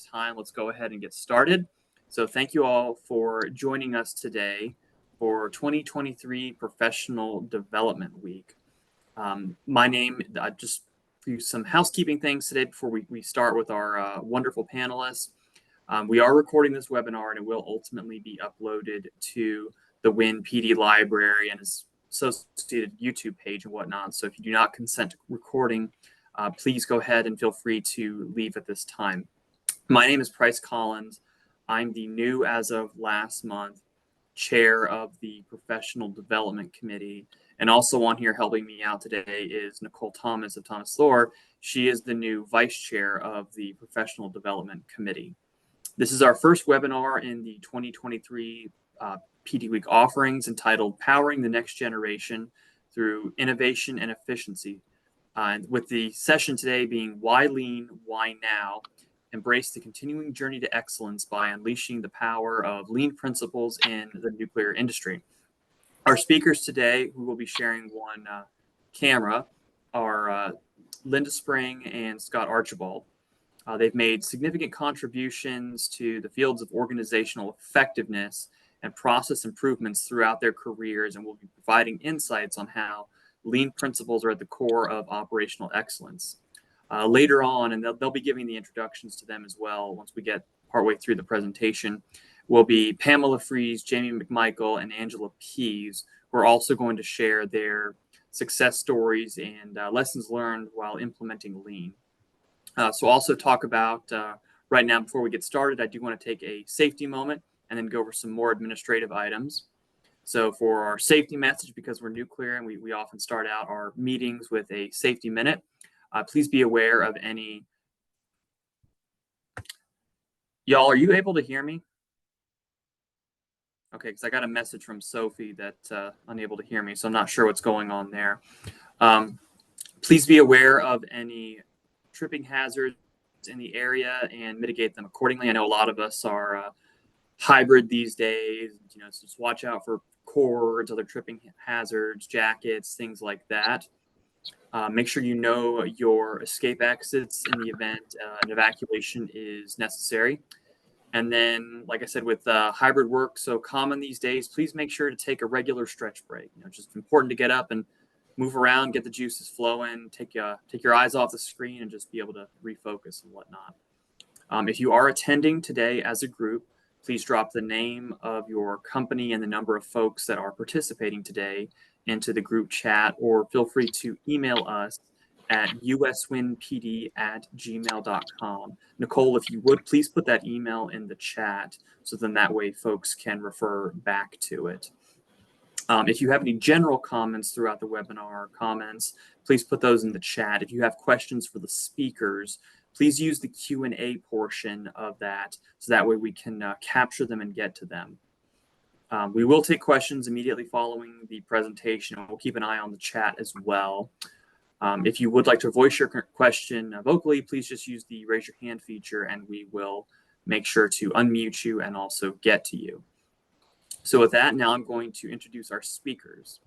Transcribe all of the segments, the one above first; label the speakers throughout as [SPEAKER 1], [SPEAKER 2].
[SPEAKER 1] time, let's go ahead and get started. So thank you all for joining us today for 2023 Professional Development Week. My name, just for some housekeeping things today before we start with our wonderful panelists. We are recording this webinar and it will ultimately be uploaded to the WIN PD library and its associated YouTube page and whatnot. So if you do not consent to recording, please go ahead and feel free to leave at this time. My name is Price Collins. I'm the new, as of last month, chair of the Professional Development Committee. And also on here helping me out today is Nicole Thomas of Thomas Thor. She is the new vice chair of the Professional Development Committee. This is our first webinar in the 2023 PD Week offerings entitled Powering the Next Generation Through Innovation and Efficiency. With the session today being Why Lean, Why Now? Embrace the continuing journey to excellence by unleashing the power of lean principles in the nuclear industry. Our speakers today, who will be sharing one camera, are Linda Spring and Scott Archibald. They've made significant contributions to the fields of organizational effectiveness and process improvements throughout their careers, and will be providing insights on how lean principles are at the core of operational excellence. Later on, and they'll be giving the introductions to them as well once we get partway through the presentation, will be Pamela Fries, Jamie McMichael, and Angela Pease, who are also going to share their success stories and lessons learned while implementing lean. So also talk about, right now, before we get started, I do want to take a safety moment and then go over some more administrative items. So for our safety message, because we're nuclear and we often start out our meetings with a safety minute, please be aware of any... Y'all, are you able to hear me? Okay, because I got a message from Sophie that unable to hear me, so I'm not sure what's going on there. Please be aware of any tripping hazards in the area and mitigate them accordingly. I know a lot of us are hybrid these days, so just watch out for cords, other tripping hazards, jackets, things like that. Make sure you know your escape exits in the event an evacuation is necessary. And then, like I said, with hybrid work so common these days, please make sure to take a regular stretch break. Just important to get up and move around, get the juices flowing, take your eyes off the screen and just be able to refocus and whatnot. If you are attending today as a group, please drop the name of your company and the number of folks that are participating today into the group chat, or feel free to email us at uswinpd@gmail.com. Nicole, if you would, please put that email in the chat so then that way folks can refer back to it. If you have any general comments throughout the webinar, please put those in the chat. If you have questions for the speakers, please use the Q&A portion of that, so that way we can capture them and get to them. We will take questions immediately following the presentation, and we'll keep an eye on the chat as well. If you would like to voice your question vocally, please just use the raise your hand feature and we will make sure to unmute you and also get to you. So with that, now I'm going to introduce our speakers.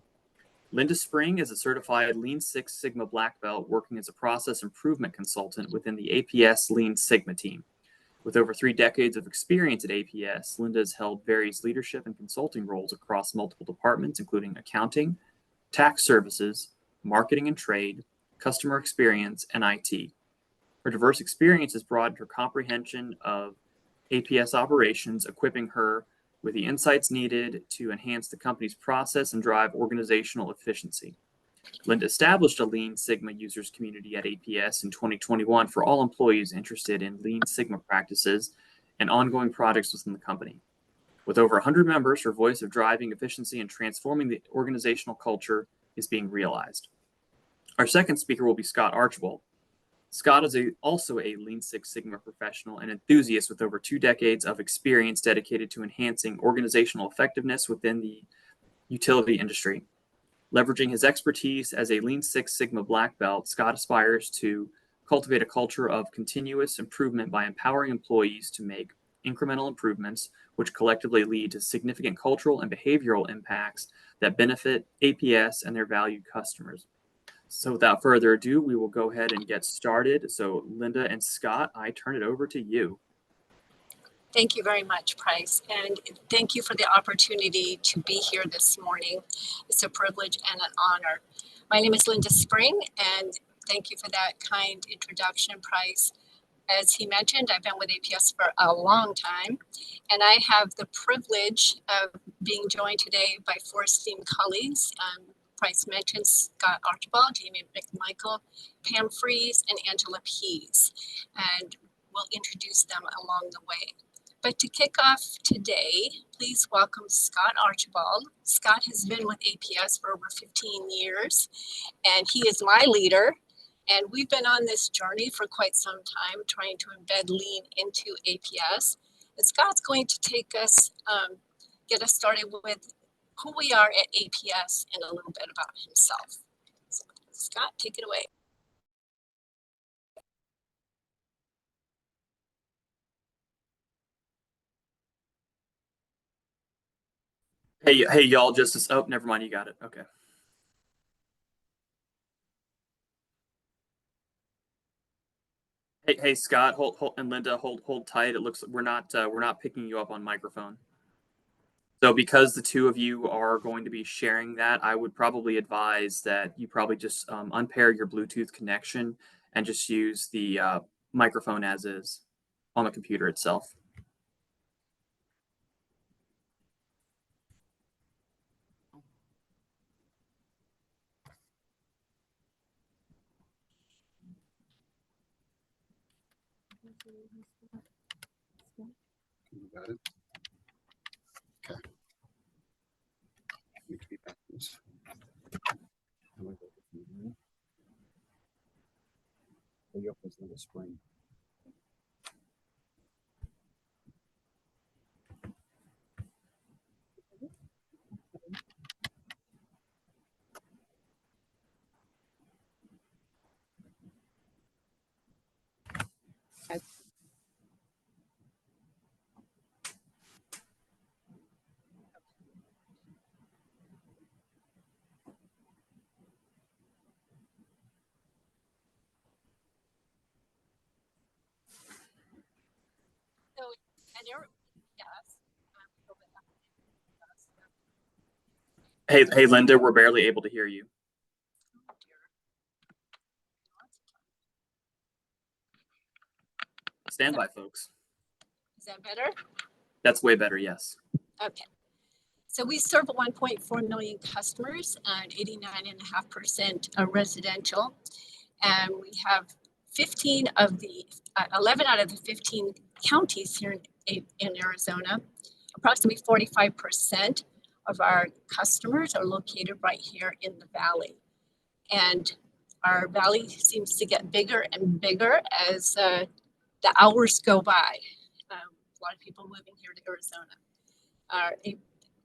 [SPEAKER 1] Linda Spring is a certified Lean Six Sigma Black Belt working as a process improvement consultant within the APS Lean Sigma team. With over 3 decades of experience at APS, Linda has held various leadership and consulting roles across multiple departments, including accounting, tax services, marketing and trade, customer experience, and IT. Her diverse experience has broadened her comprehension of APS operations, equipping her with the insights needed to enhance the company's process and drive organizational efficiency. Linda established a Lean Sigma users community at APS in 2021 for all employees interested in Lean Sigma practices and ongoing projects within the company. With over 100 members, her voice of driving efficiency and transforming the organizational culture is being realized. Our second speaker will be Scott Archibald. Scott is also a Lean Six Sigma professional and enthusiast with over 2 decades of experience dedicated to enhancing organizational effectiveness within the utility industry. Leveraging his expertise as a Lean Six Sigma Black Belt, Scott aspires to cultivate a culture of continuous improvement by empowering employees to make incremental improvements, which collectively lead to significant cultural and behavioral impacts that benefit APS and their valued customers. So without further ado, we will go ahead and get started. So Linda and Scott, I turn it over to you.
[SPEAKER 2] Thank you very much, Price, and thank you for the opportunity to be here this morning. It's a privilege and an honor. My name is Linda Spring, and thank you for that kind introduction, Price. As he mentioned, I've been with APS for a long time, and I have the privilege of being joined today by four esteemed colleagues. Price mentioned Scott Archibald, Jamie McMichael, Pam Fries, and Angela Pease, and we'll introduce them along the way. But to kick off today, please welcome Scott Archibald. Scott has been with APS for over 15 years, and he is my leader. And we've been on this journey for quite some time, trying to embed Lean into APS. And Scott's going to take us, get us started with who we are at APS and a little bit about himself. So, Scott, take it away.
[SPEAKER 1] Hey, y'all! Oh, never mind. You got it. Okay. Hey, Scott, hold, and Linda, hold tight. It looks like we're not picking you up on microphone. So because the two of you are going to be sharing that, I would probably advise that you probably just unpair your Bluetooth connection and just use the microphone as is on the computer itself.
[SPEAKER 3] You got it? Okay. Need to be backwards. Your little spring.
[SPEAKER 2] So, and yes.
[SPEAKER 1] Hey, Linda, we're barely able to hear you. Stand by, folks.
[SPEAKER 2] Is that better?
[SPEAKER 1] That's way better, yes.
[SPEAKER 2] Okay. So we serve 1.4 million customers and 89.5% residential. And we have 11 out of the 15 counties here in Arizona. Approximately 45% of our customers are located right here in the valley. And our valley seems to get bigger and bigger as the hours go by. A lot of people moving here to Arizona. Our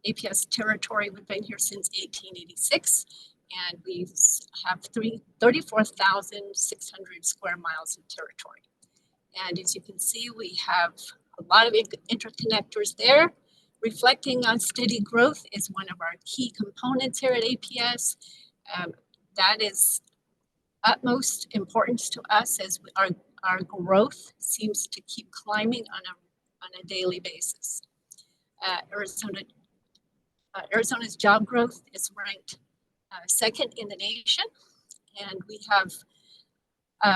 [SPEAKER 2] APS territory, we've been here since 1886, and we have 34,600 square miles of territory. And as you can see, we have a lot of interconnectors there. Reflecting on steady growth is one of our key components here at APS. That is utmost importance to us as our growth seems to keep climbing on a daily basis. Arizona's job growth is ranked second in the nation, and we have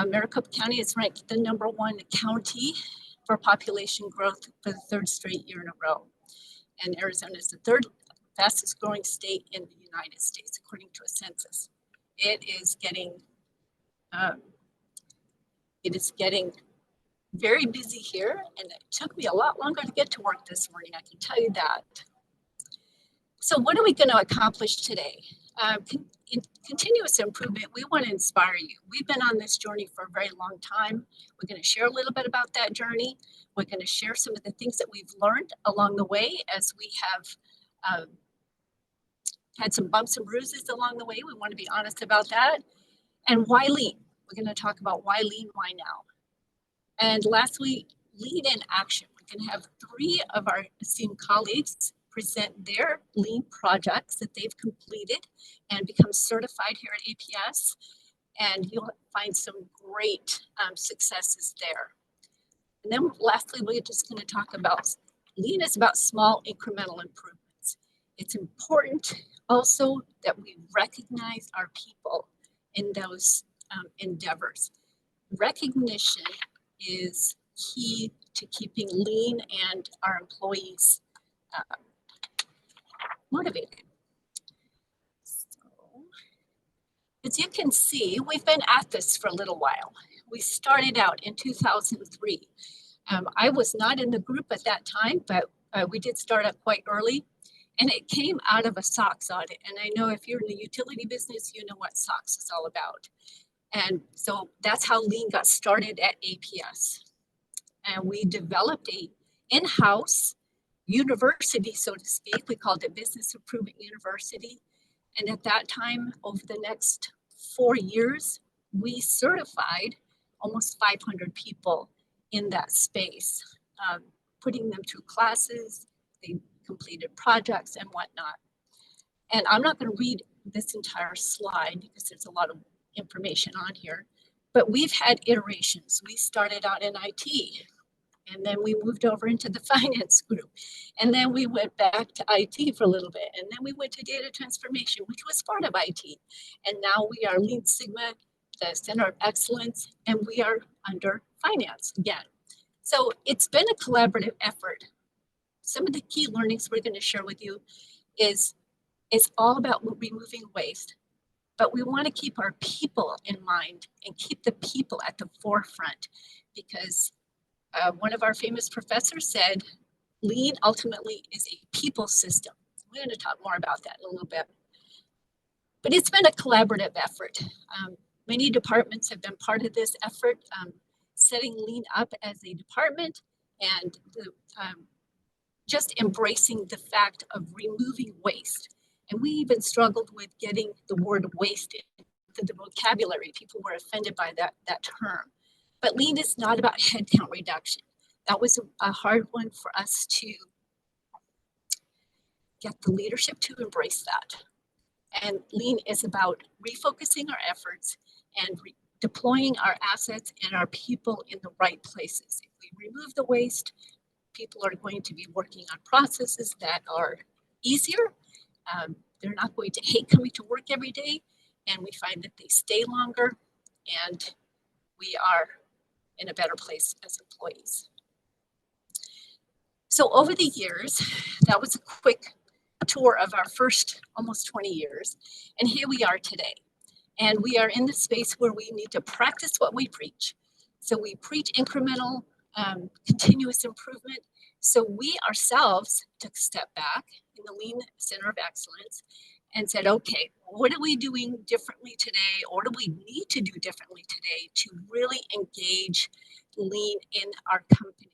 [SPEAKER 2] Maricopa County is ranked the #1 county for population growth for the third straight year in a row. And Arizona is the third fastest growing state in the United States, according to a census. It is getting very busy here, and it took me a lot longer to get to work this morning, I can tell you that. So what are we going to accomplish today? In continuous improvement, we want to inspire you. We've been on this journey for a very long time. We're going to share a little bit about that journey. We're going to share some of the things that we've learned along the way as we have had some bumps and bruises along the way. We want to be honest about that. And why Lean? We're going to talk about why Lean, why now? And lastly, Lean in action. We're going to have 3 of our esteemed colleagues present their Lean projects that they've completed and become certified here at APS. And you'll find some great successes there. And then lastly, we're just going to talk about Lean is about small incremental improvements. It's important also that we recognize our people in those endeavors. Recognition is key to keeping Lean and our employees motivated. So, as you can see, we've been at this for a little while. We started out in 2003. I was not in the group at that time, but we did start up quite early, and it came out of a SOX audit. And I know if you're in the utility business, you know what SOX is all about. And so that's how Lean got started at APS. And we developed a in-house university, so to speak. We called it Business Improvement University. And at that time, over the next 4 years, we certified almost 500 people in that space, putting them through classes, they completed projects and whatnot. And I'm not going to read this entire slide because there's a lot of information on here, but we've had iterations. We started out in IT, and then we moved over into the finance group. And then we went back to IT for a little bit. And then we went to data transformation, which was part of IT. And now we are Lean Sigma, the Center of Excellence, and we are under finance again. So it's been a collaborative effort. Some of the key learnings we're going to share with you is it's all about removing waste, but we want to keep our people in mind and keep the people at the forefront, because one of our famous professors said, Lean ultimately is a people system. We're going to talk more about that in a little bit. But it's been a collaborative effort. Many departments have been part of this effort, setting Lean up as a department and just embracing the fact of removing waste. And we even struggled with getting the word waste into the vocabulary. People were offended by that term. But Lean is not about headcount reduction. That was a hard one for us to get the leadership to embrace that. And Lean is about refocusing our efforts and deploying our assets and our people in the right places. If we remove the waste, people are going to be working on processes that are easier. They're not going to hate coming to work every day, and we find that they stay longer, and we are in a better place as employees. So over the years, that was a quick tour of our first almost 20 years, and here we are today. And we are in the space where we need to practice what we preach. So we preach incremental, continuous improvement. So we ourselves took a step back in the Lean Center of Excellence and said, okay, what are we doing differently today? Or what do we need to do differently today to really engage Lean in our company?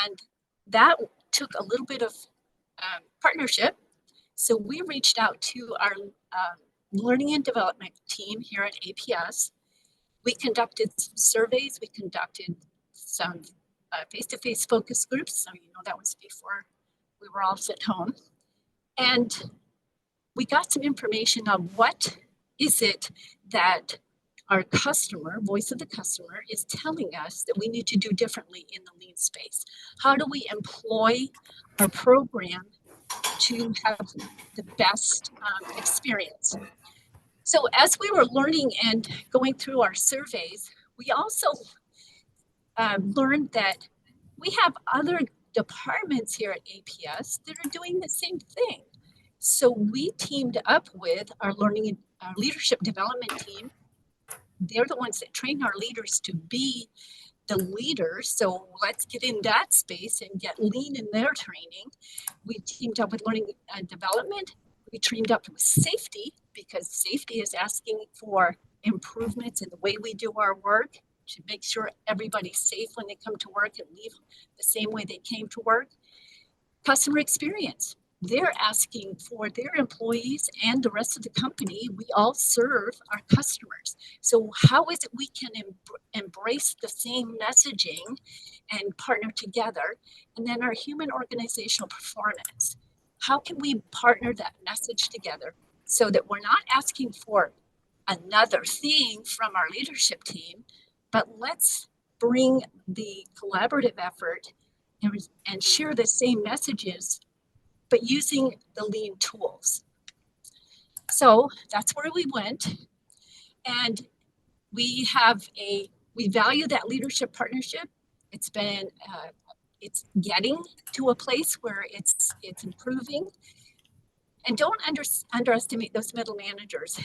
[SPEAKER 2] And that took a little bit of partnership. So we reached out to our learning and development team here at APS. We conducted some surveys. We conducted some face-to-face focus groups. So, you know, that was before we were all sent home. And we got some information on what is it that our customer, voice of the customer, is telling us that we need to do differently in the Lean space. How do we employ our program to have the best experience? So as we were learning and going through our surveys, we also learned that we have other departments here at APS that are doing the same thing. So we teamed up with our learning and our leadership development team. They're the ones that train our leaders to be the leaders. So let's get in that space and get Lean in their training. We teamed up with learning and development. We teamed up with safety, because safety is asking for improvements in the way we do our work to make sure everybody's safe when they come to work and leave the same way they came to work. Customer experience. They're asking for their employees and the rest of the company. We all serve our customers. So how is it we can embrace the same messaging and partner together? And then our human organizational performance. How can we partner that message together so that we're not asking for another thing from our leadership team, but let's bring the collaborative effort and share the same messages, but using the lean tools. So that's where we went. And we value that leadership partnership. It's been, it's getting to a place where it's improving. And don't underestimate those middle managers.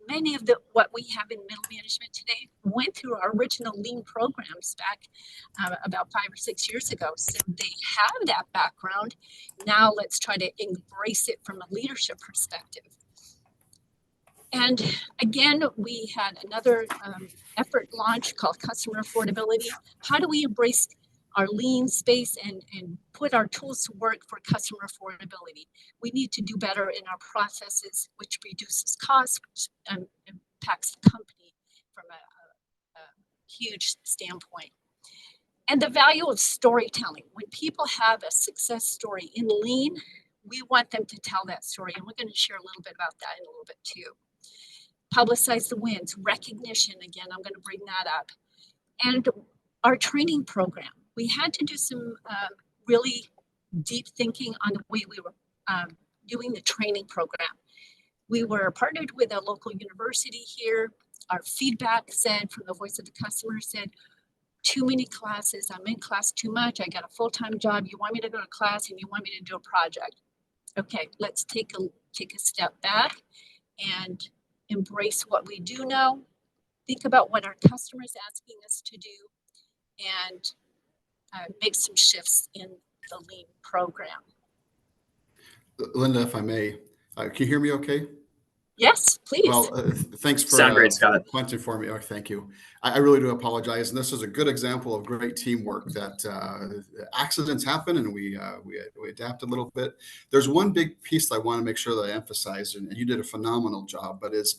[SPEAKER 2] Many of what we have in middle management today went through our original lean programs back about 5 or 6 years ago. So they have that background. Now let's try to embrace it from a leadership perspective. And again, we had another effort launch called customer affordability. How do we embrace our lean space and put our tools to work for customer affordability? We need to do better in our processes, which reduces costs, which impacts the company from a huge standpoint. And the value of storytelling. When people have a success story in lean, we want them to tell that story. And we're going to share a little bit about that in a little bit too. Publicize the wins, recognition. Again, I'm going to bring that up. And our training program. We had to do some really deep thinking on the way we were doing the training program. We were partnered with a local university here. Our feedback said, from the voice of the customer, said, too many classes. I'm in class too much. I got a full-time job. You want me to go to class and you want me to do a project. Okay, let's take a step back and embrace what we do know. Think about what our customer is asking us to do and make some shifts in the lean program.
[SPEAKER 3] Linda, if I may, can you hear me okay?
[SPEAKER 2] Yes, please.
[SPEAKER 3] Well, thanks for
[SPEAKER 1] Sound great, Scott.
[SPEAKER 3] punching for me. Oh, thank you. I really do apologize. And this is a good example of great teamwork that accidents happen and we adapt a little bit. There's one big piece I want to make sure that I emphasize, and you did a phenomenal job, but is,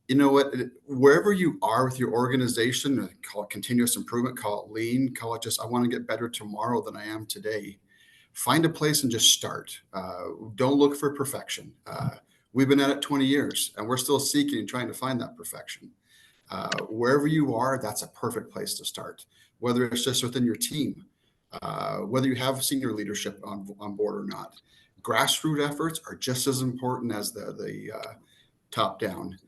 [SPEAKER 3] you know what, wherever you are with your organization, call it continuous improvement, call it lean, call it just, I want to get better tomorrow than I am today. Find a place and just start. Don't look for perfection. We've been at it 20 years and we're still seeking and trying to find that perfection. Wherever you are, that's a perfect place to start, whether it's just within your team, whether you have senior leadership on board or not. Grassroots efforts are just as important as the top down.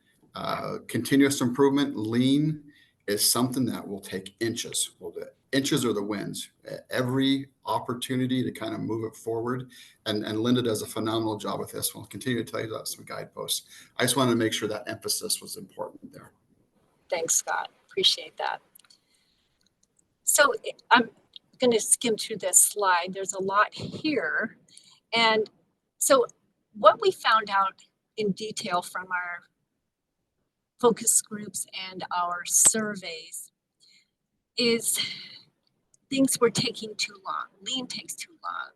[SPEAKER 3] Continuous improvement, lean, is something that will take inches. Well, the inches are the wins. Every opportunity to kind of move it forward. And Linda does a phenomenal job with this. We'll continue to tell you about some guideposts. I just wanted to make sure that emphasis was important there.
[SPEAKER 2] Thanks, Scott. Appreciate that. So I'm going to skim through this slide. There's a lot here. And so what we found out in detail from our focus groups and our surveys is things were taking too long. Lean takes too long.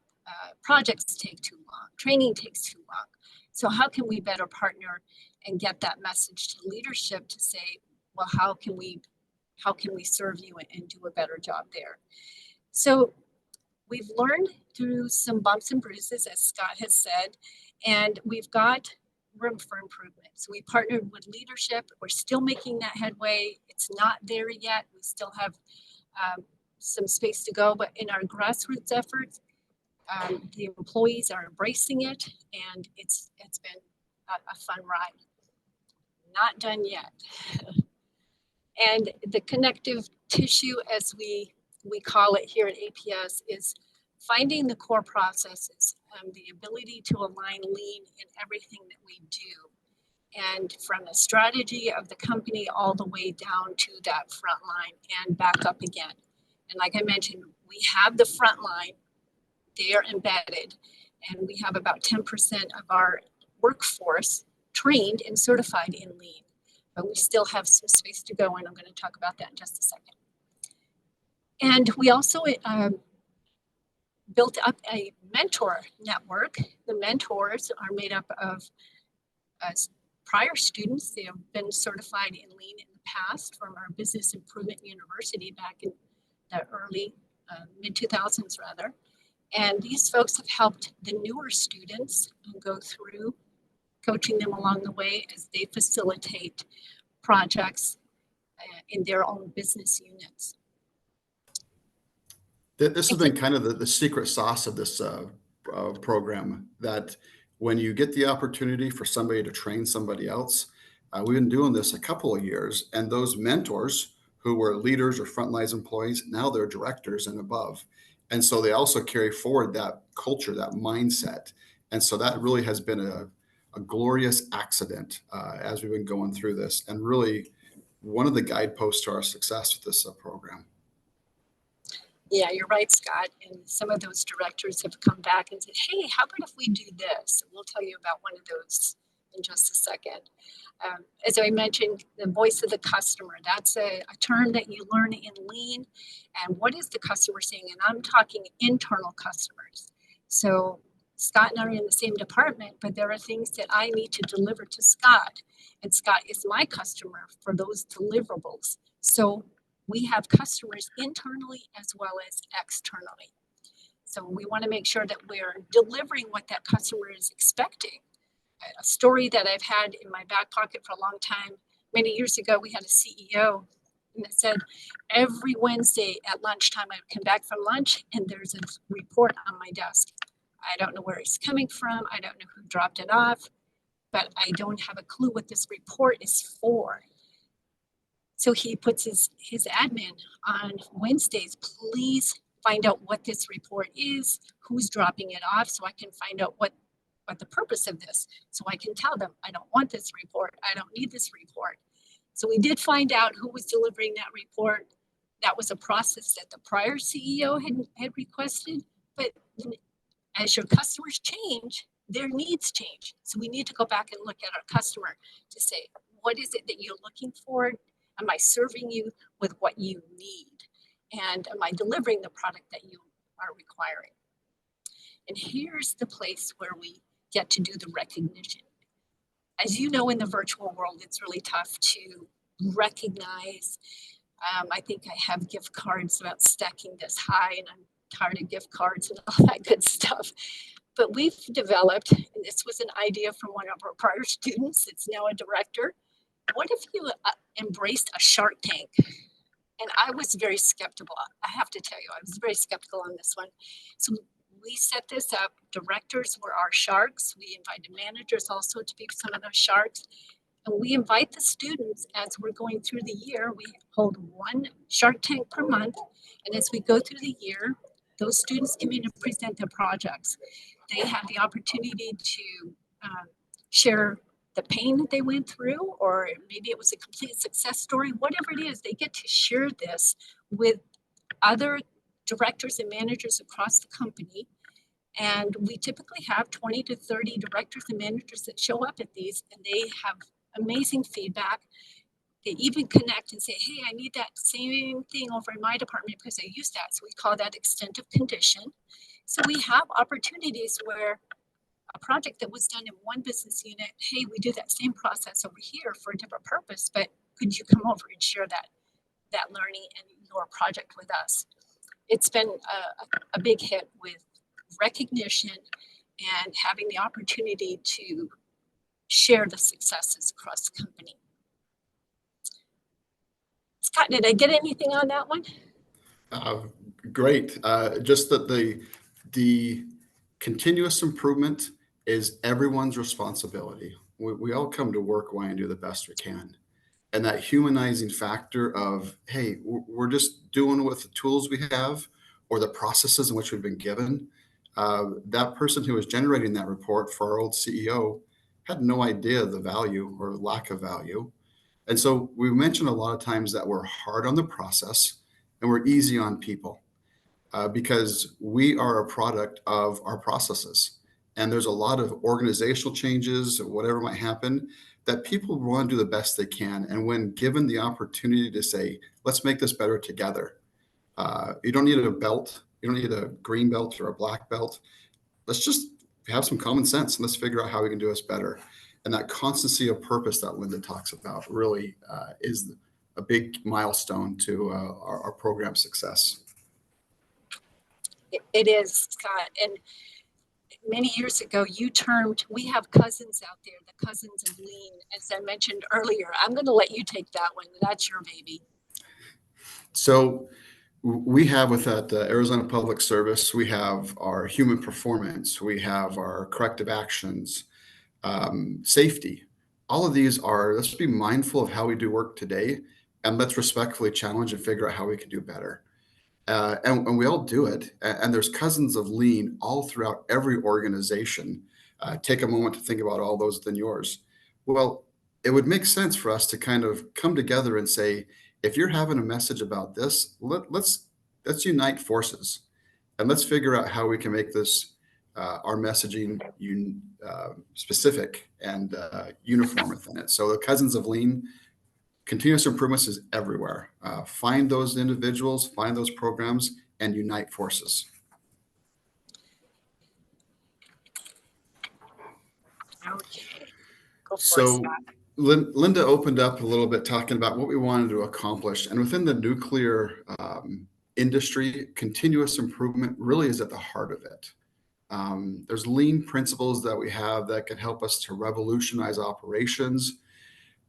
[SPEAKER 2] Projects take too long. Training takes too long. So how can we better partner and get that message to leadership to say, well, how can we serve you and do a better job there? So we've learned through some bumps and bruises, as Scott has said, and we've got room for improvement. So we partnered with leadership. We're still making that headway. It's not there yet. We still have some space to go, but in our grassroots efforts, the employees are embracing it, and it's been a fun ride. Not done yet. And the connective tissue, as we call it here at APS, is finding the core processes, the ability to align lean in everything that we do. And from the strategy of the company all the way down to that front line and back up again. And like I mentioned, we have the front line, they are embedded, and we have about 10% of our workforce trained and certified in lean. But we still have some space to go, and I'm going to talk about that in just a second. And we also built up a mentor network. The mentors are made up of prior students. They have been certified in lean in the past from our Business Improvement University back in the early mid-2000s rather. And these folks have helped the newer students go through, coaching them along the way as they facilitate projects in their own business units.
[SPEAKER 3] This has been kind of the secret sauce of this program, that when you get the opportunity for somebody to train somebody else, we've been doing this a couple of years, and those mentors who were leaders or frontline employees, now they're directors and above. And so they also carry forward that culture, that mindset. And so that really has been a glorious accident as we've been going through this, and really one of the guideposts to our success with this program.
[SPEAKER 2] Yeah, you're right, Scott. And some of those directors have come back and said, hey, how about if we do this? We'll tell you about one of those in just a second. As I mentioned, the voice of the customer, that's a term that you learn in Lean. And what is the customer saying? And I'm talking internal customers. So Scott and I are in the same department, but there are things that I need to deliver to Scott. And Scott is my customer for those deliverables. So we have customers internally as well as externally. So we want to make sure that we're delivering what that customer is expecting. A story that I've had in my back pocket for a long time, many years ago, we had a CEO and it said, every Wednesday at lunchtime, I would come back from lunch and there's a report on my desk. I don't know where it's coming from. I don't know who dropped it off, but I don't have a clue what this report is for. So he puts his admin on Wednesdays, please find out what this report is, who's dropping it off, so I can find out what the purpose of this. So I can tell them, I don't want this report. I don't need this report. So we did find out who was delivering that report. That was a process that the prior CEO had requested. But as your customers change, their needs change. So we need to go back and look at our customer to say, what is it that you're looking for? Am I serving you with what you need? And am I delivering the product that you are requiring? And here's the place where we get to do the recognition. As you know, in the virtual world, it's really tough to recognize. I think I have gift cards about stacking this high, and I'm tired of gift cards and all that good stuff. But we've developed, and this was an idea from one of our prior students, it's now a director. What if you embraced a Shark Tank? And I was very skeptical. I have to tell you, I was very skeptical on this one. So we set this up. Directors were our sharks. We invited managers also to be some of those sharks. And we invite the students as we're going through the year. We hold one Shark Tank per month. And as we go through the year, those students come in and present their projects. They have the opportunity to share the pain that they went through, or maybe it was a complete success story, whatever it is, they get to share this with other directors and managers across the company. And we typically have 20 to 30 directors and managers that show up at these, and they have amazing feedback. They even connect and say, hey, I need that same thing over in my department because I use that. So we call that extended condition. So we have opportunities where a project that was done in one business unit, hey, we do that same process over here for a different purpose, but could you come over and share that learning and your project with us? It's been a big hit with recognition and having the opportunity to share the successes across the company. Scott, did I get anything on that one?
[SPEAKER 3] Great. Just that the continuous improvement is everyone's responsibility. We all come to work wanting to do the best we can. And that humanizing factor of, hey, we're just doing with the tools we have or the processes in which we've been given. That person who was generating that report for our old CEO had no idea the value or lack of value. And so we mentioned a lot of times that we're hard on the process and we're easy on people because we are a product of our processes. And there's a lot of organizational changes or whatever might happen that people want to do the best they can. And when given the opportunity to say, let's make this better together, you don't need a belt. You don't need a green belt or a black belt. Let's just have some common sense and let's figure out how we can do this better. And that constancy of purpose that Linda talks about really is a big milestone to our program success.
[SPEAKER 2] It is, Scott. And many years ago, you termed, we have cousins out there, the cousins of Lean, as I mentioned earlier. I'm going to let you take that one. That's your baby.
[SPEAKER 3] So We have with that Arizona Public Service, we have our human performance, we have our corrective actions, safety. All of these are, let's be mindful of how we do work today, and let's respectfully challenge and figure out how we can do better. And we all do it. And there's cousins of lean all throughout every organization. Take a moment to think about all those within yours. Well, it would make sense for us to kind of come together and say, if you're having a message about this, let's unite forces and let's figure out how we can make this our messaging specific and uniform within it. So the cousins of lean, continuous improvements is everywhere. Find those individuals, find those programs, and unite forces.
[SPEAKER 2] Okay. Go for it,
[SPEAKER 3] So
[SPEAKER 2] Scott.
[SPEAKER 3] Linda opened up a little bit talking about what we wanted to accomplish. And within the nuclear industry, continuous improvement really is at the heart of it. There's lean principles that we have that can help us to revolutionize operations,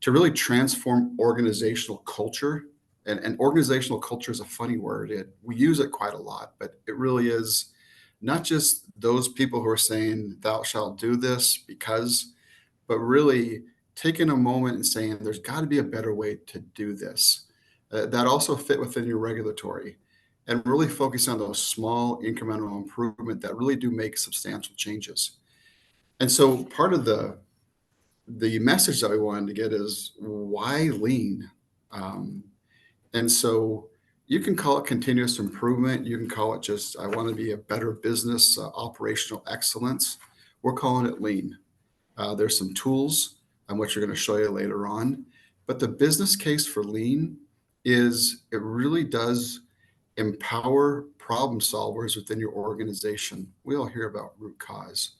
[SPEAKER 3] to really transform organizational culture. And organizational culture is a funny word. We use it quite a lot, but it really is not just those people who are saying, thou shalt do this because, but really taking a moment and saying, there's got to be a better way to do this. That also fit within your regulatory and really focus on those small incremental improvement that really do make substantial changes. And so part of the message that we wanted to get is why lean? And so you can call it continuous improvement. You can call it just, I want to be a better business, operational excellence. We're calling it lean. There's some tools on which we're going to show you later on. But the business case for lean is it really does empower problem solvers within your organization. We all hear about root cause.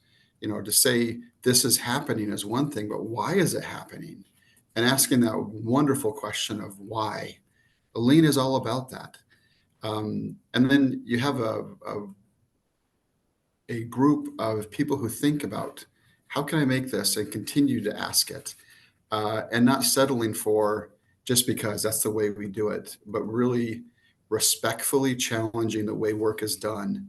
[SPEAKER 3] To say this is happening is one thing, but why is it happening? And asking that wonderful question of why. Lean is all about that. And then you have a group of people who think about how can I make this and continue to ask it and not settling for just because that's the way we do it, but really respectfully challenging the way work is done.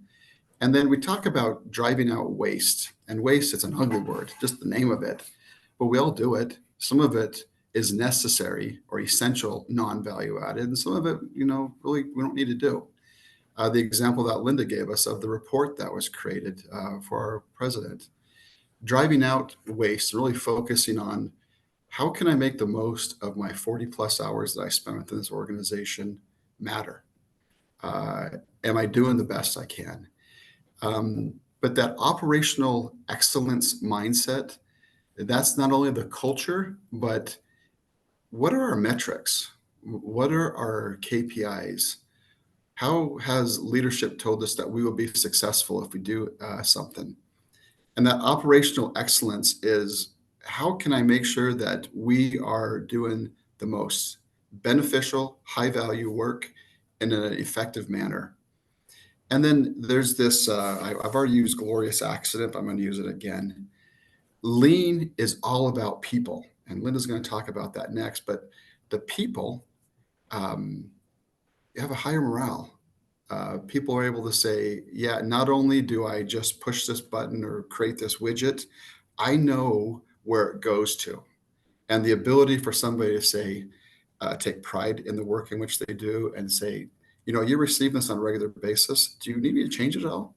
[SPEAKER 3] And then we talk about driving out waste. And waste, it's an ugly word, just the name of it. But we all do it. Some of it is necessary or essential, non-value added. And some of it, really we don't need to do. The example that Linda gave us of the report that was created for our president. Driving out waste, really focusing on how can I make the most of my 40 plus hours that I spent within this organization matter? Am I doing the best I can? But that operational excellence mindset, that's not only the culture, but what are our metrics? What are our KPIs? How has leadership told us that we will be successful if we do something? And that operational excellence is how can I make sure that we are doing the most beneficial, high value work in an effective manner? And then there's this, I've already used glorious accident, but I'm going to use it again. Lean is all about people. And Linda's going to talk about that next. But the people have a higher morale. People are able to say, yeah, not only do I just push this button or create this widget, I know where it goes to. And the ability for somebody to say, take pride in the work in which they do and say, you receive this on a regular basis. Do you need me to change it at all?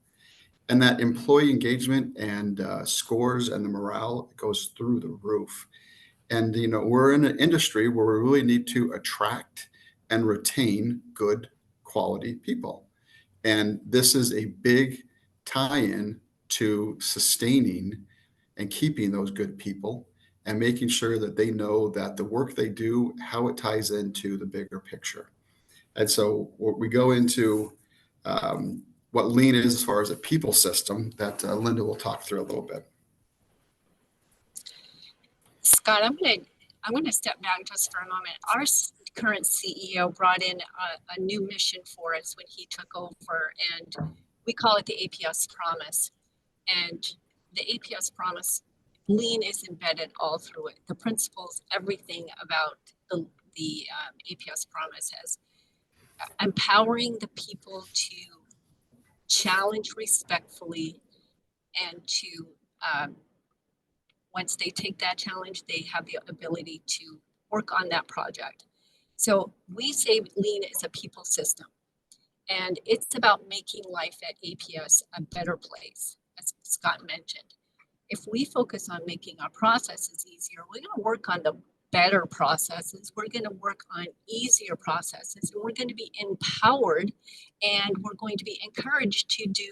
[SPEAKER 3] And that employee engagement and scores and the morale goes through the roof. And, we're in an industry where we really need to attract and retain good quality people. And this is a big tie-in to sustaining and keeping those good people and making sure that they know that the work they do, how it ties into the bigger picture. And so we go into what lean is as far as a people system that Linda will talk through a little bit.
[SPEAKER 2] Scott, I'm going to step back just for a moment. Our current CEO brought in a new mission for us when he took over, and we call it the APS Promise. And the APS Promise, lean is embedded all through it. The principles, everything about the APS Promise has empowering the people to challenge respectfully and to, once they take that challenge, they have the ability to work on that project. So we say Lean is a people system, and it's about making life at APS a better place, as Scott mentioned. If we focus on making our processes easier, we're going to work on the better processes. We're going to work on easier processes, and we're going to be empowered, and we're going to be encouraged to do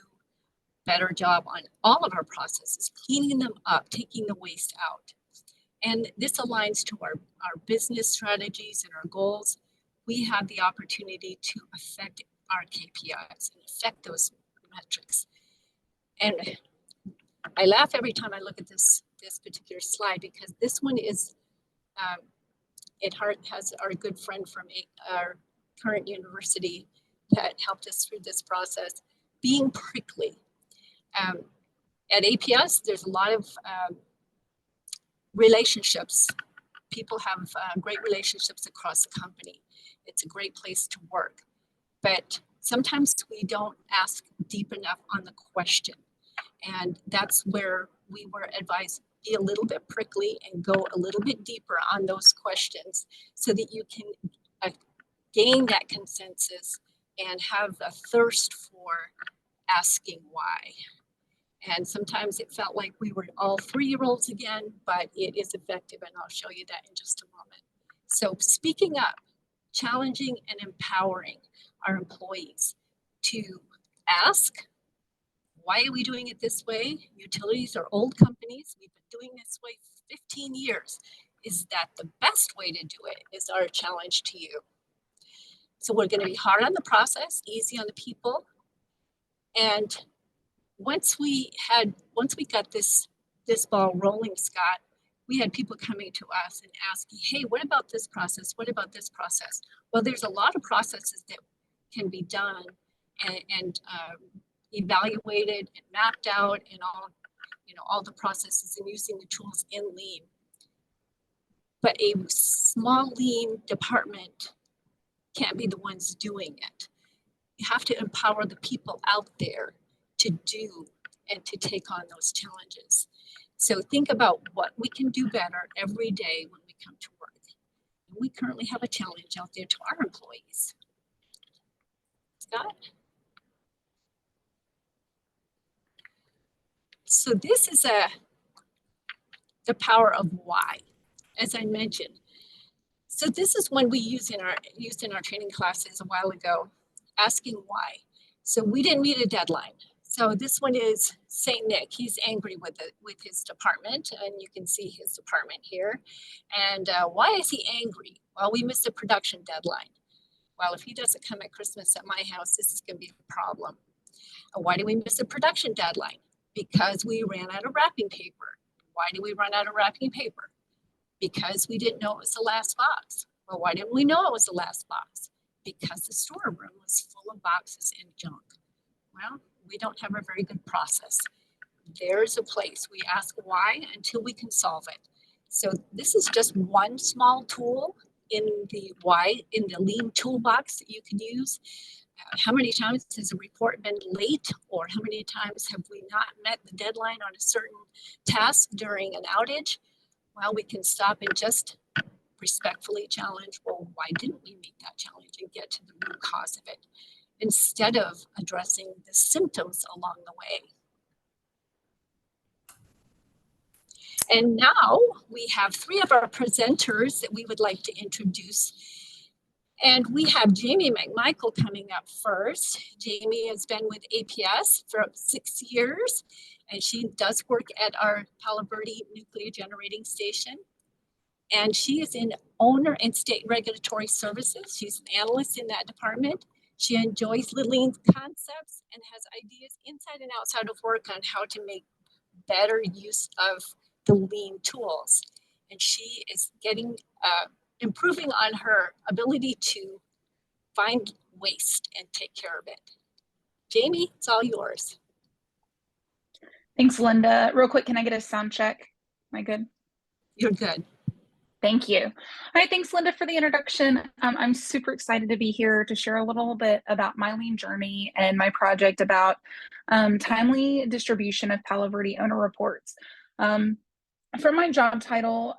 [SPEAKER 2] better job on all of our processes, cleaning them up, taking the waste out. And this aligns to our business strategies and our goals. We have the opportunity to affect our KPIs and affect those metrics. And I laugh every time I look at this particular slide, because this one is, it has our good friend from our current university that helped us through this process, being prickly. At APS, there's a lot of relationships. People have great relationships across the company. It's a great place to work. But sometimes we don't ask deep enough on the question. And that's where we were advised, be a little bit prickly and go a little bit deeper on those questions so that you can gain that consensus and have a thirst for asking why. And sometimes it felt like we were all 3-year-olds again, but it is effective, and I'll show you that in just a moment. So speaking up, challenging and empowering our employees to ask, why are we doing it this way? Utilities are old companies. We've been doing this way for 15 years. Is that the best way to do it? Is our challenge to you. So we're going to be hard on the process, easy on the people. And once we got this ball rolling, Scott, we had people coming to us and asking, hey, what about this process? What about this process? Well, there's a lot of processes that can be done and evaluated and mapped out, and all the processes, and using the tools in Lean. But a small Lean department can't be the ones doing it. You have to empower the people out there to do and to take on those challenges. So think about what we can do better every day when we come to work. And we currently have a challenge out there to our employees. Scott? So this is the power of why, as I mentioned. So this is one we used in our training classes a while ago, asking why. So we didn't meet a deadline. So this one is St. Nick. He's angry with his department, and you can see his department here. And why is he angry? Well, we missed a production deadline. Well, if he doesn't come at Christmas at my house, this is going to be a problem. And why did we miss a production deadline? Because we ran out of wrapping paper. Why did we run out of wrapping paper? Because we didn't know it was the last box. Well, why didn't we know it was the last box? Because the storeroom was full of boxes and junk. Well, we don't have a very good process. There's a place we ask why until we can solve it. So this is just one small tool in the Lean toolbox that you can use. How many times has a report been late, or how many times have we not met the deadline on a certain task during an outage? Well, we can stop and just respectfully challenge, well, why didn't we meet that challenge, and get to the root cause of it, instead of addressing the symptoms along the way. And now we have 3 of our presenters that we would like to introduce. And we have Jamie McMichael coming up first. Jamie has been with APS for 6 years, and she does work at our Palo Verde Nuclear Generating Station. And she is in owner and state regulatory services. She's an analyst in that department. She enjoys the Lean concepts and has ideas inside and outside of work on how to make better use of the Lean tools. And she is improving on her ability to find waste and take care of it. Jamie, it's all yours.
[SPEAKER 4] Thanks, Linda. Real quick, can I get a sound check? Am I good?
[SPEAKER 2] You're good.
[SPEAKER 4] Thank you. All right, thanks, Linda, for the introduction. I'm super excited to be here to share a little bit about my lean journey and my project about timely distribution of Palo Verde owner reports. For my job title,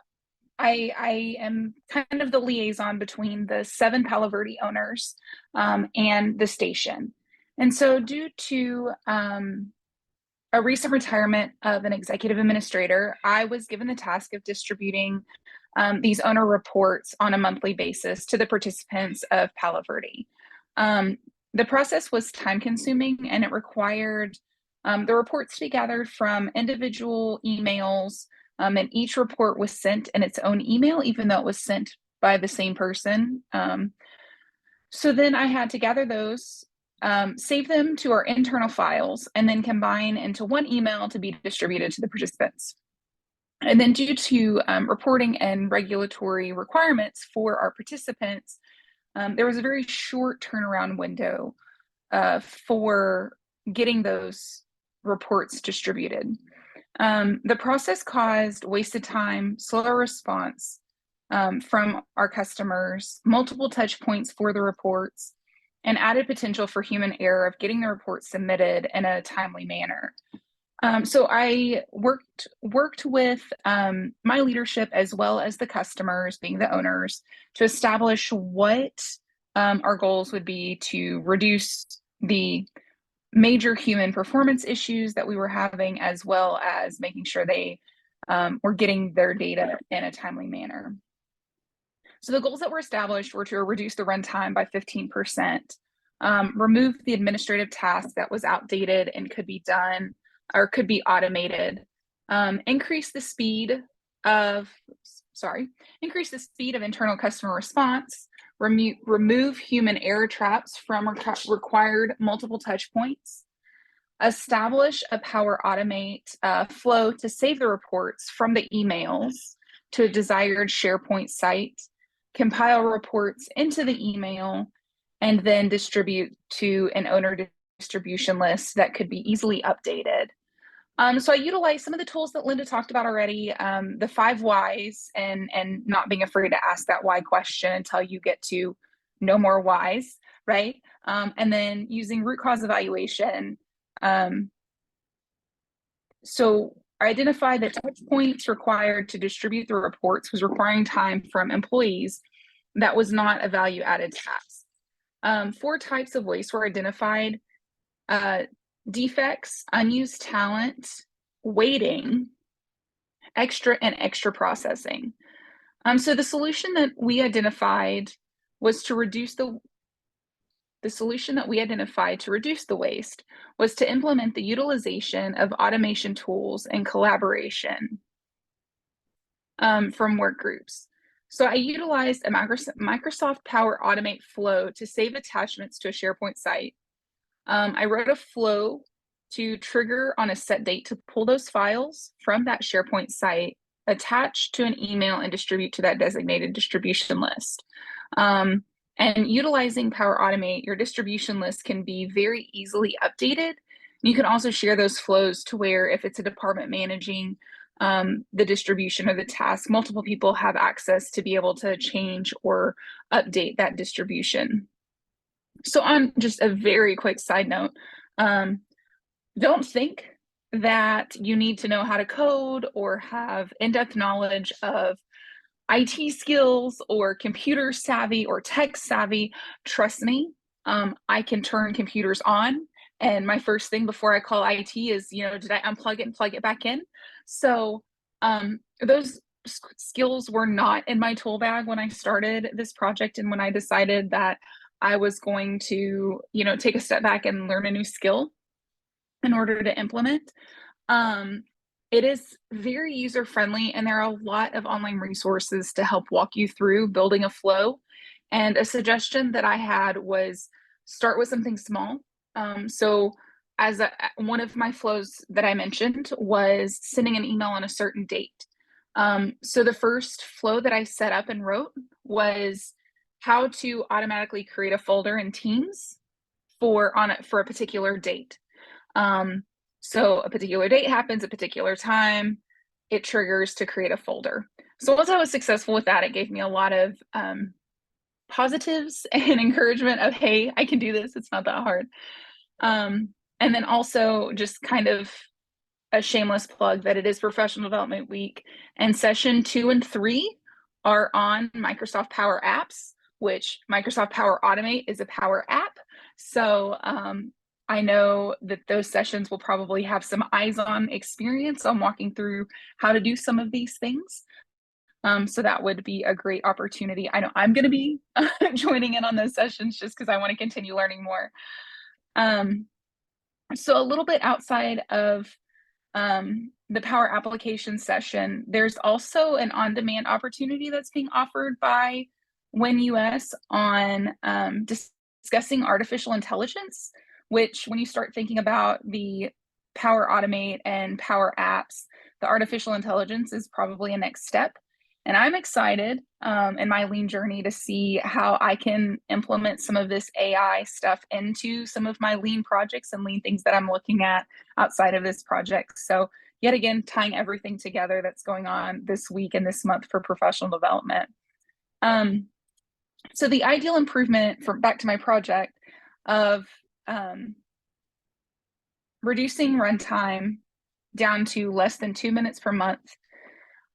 [SPEAKER 4] I am kind of the liaison between the 7 Palo Verde owners and the station. And so due to a recent retirement of an executive administrator, I was given the task of distributing these owner reports on a monthly basis to the participants of Palo Verde. The process was time consuming, and it required the reports to be gathered from individual emails, and each report was sent in its own email, even though it was sent by the same person. So then I had to gather those, save them to our internal files, and then combine into one email to be distributed to the participants. And then due to reporting and regulatory requirements for our participants, there was a very short turnaround window for getting those reports distributed. The process caused wasted time, slower response from our customers, multiple touch points for the reports, and added potential for human error of getting the reports submitted in a timely manner. So I worked with my leadership as well as the customers, being the owners, to establish what our goals would be to reduce the major human performance issues that we were having, as well as making sure they were getting their data in a timely manner. So the goals that were established were to reduce the runtime by 15%, remove the administrative task that was outdated and could be done or could be automated, increase the speed of internal customer response, remove human error traps from required multiple touch points, establish a Power Automate flow to save the reports from the emails to a desired SharePoint site, compile reports into the email, and then distribute to an owner distribution list that could be easily updated. So I utilized some of the tools that Linda talked about already, the 5 whys, and not being afraid to ask that why question until you get to no more whys, right? And then using root cause evaluation. So I identified the touch points required to distribute the reports was requiring time from employees that was not a value added task. 4 types of waste were identified: defects, unused talent, waiting, extra processing. So the solution that we identified was to reduce the waste was to implement the utilization of automation tools and collaboration from work groups. So I utilized a Microsoft Power Automate flow to save attachments to a SharePoint site. I wrote a flow to trigger on a set date to pull those files from that SharePoint site, attach to an email, and distribute to that designated distribution list. And utilizing Power Automate, your distribution list can be very easily updated. You can also share those flows to where if it's a department managing the distribution or the task, multiple people have access to be able to change or update that distribution. So on just a very quick side note, don't think that you need to know how to code or have in-depth knowledge of IT skills or computer savvy or tech savvy. Trust me, I can turn computers on. And my first thing before I call IT is, did I unplug it and plug it back in? So those skills were not in my tool bag when I started this project, and when I decided that I was going to, take a step back and learn a new skill in order to implement. It is very user-friendly, and there are a lot of online resources to help walk you through building a flow. And a suggestion that I had was start with something small. So as one of my flows that I mentioned was sending an email on a certain date. So the first flow that I set up and wrote was how to automatically create a folder in Teams for a particular date. So a particular date happens, a particular time. it triggers to create a folder. So once I was successful with that, it gave me a lot of positives and encouragement of, hey, I can do this. It's not that hard. And then also just kind of a shameless plug that it is Professional Development Week, and session 2 and 3 are on Microsoft Power Apps, which Microsoft Power Automate is a Power app. So I know that those sessions will probably have some eyes-on experience on walking through how to do some of these things. So that would be a great opportunity. I know I'm going to be joining in on those sessions just because I want to continue learning more. So a little bit outside of the Power Application session, there's also an on-demand opportunity that's being offered by WinUS on discussing artificial intelligence, which when you start thinking about the Power Automate and Power Apps, the artificial intelligence is probably a next step. And I'm excited in my Lean journey to see how I can implement some of this AI stuff into some of my Lean projects and Lean things that I'm looking at outside of this project. So yet again, tying everything together that's going on this week and this month for professional development. So the ideal improvement, for back to my project, of reducing runtime down to less than 2 minutes per month.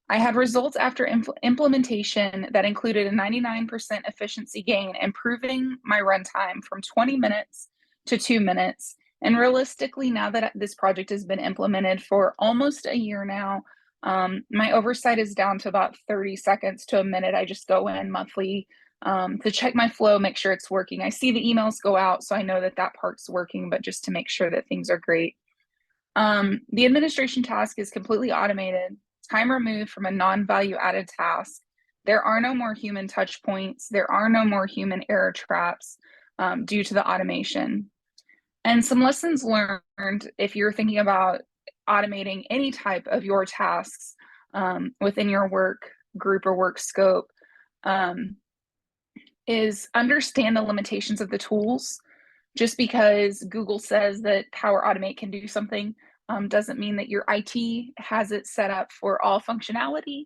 [SPEAKER 4] I had results after implementation that included a 99% efficiency gain, improving my runtime from 20 minutes to 2 minutes. And realistically, now that this project has been implemented for almost a year now, my oversight is down to about 30 seconds to a minute. I just go in monthly to check my flow, make sure it's working. I see the emails go out, so I know that that part's working, but just to make sure that things are great. The administration task is completely automated. Time removed from a non-value added task. There are no more human touch points. There are no more human error traps due to the automation. And some lessons learned if you're thinking about automating any type of your tasks within your work group or work scope is understand the limitations of the tools. Just because Google says that Power Automate can do something doesn't mean that your IT has it set up for all functionality,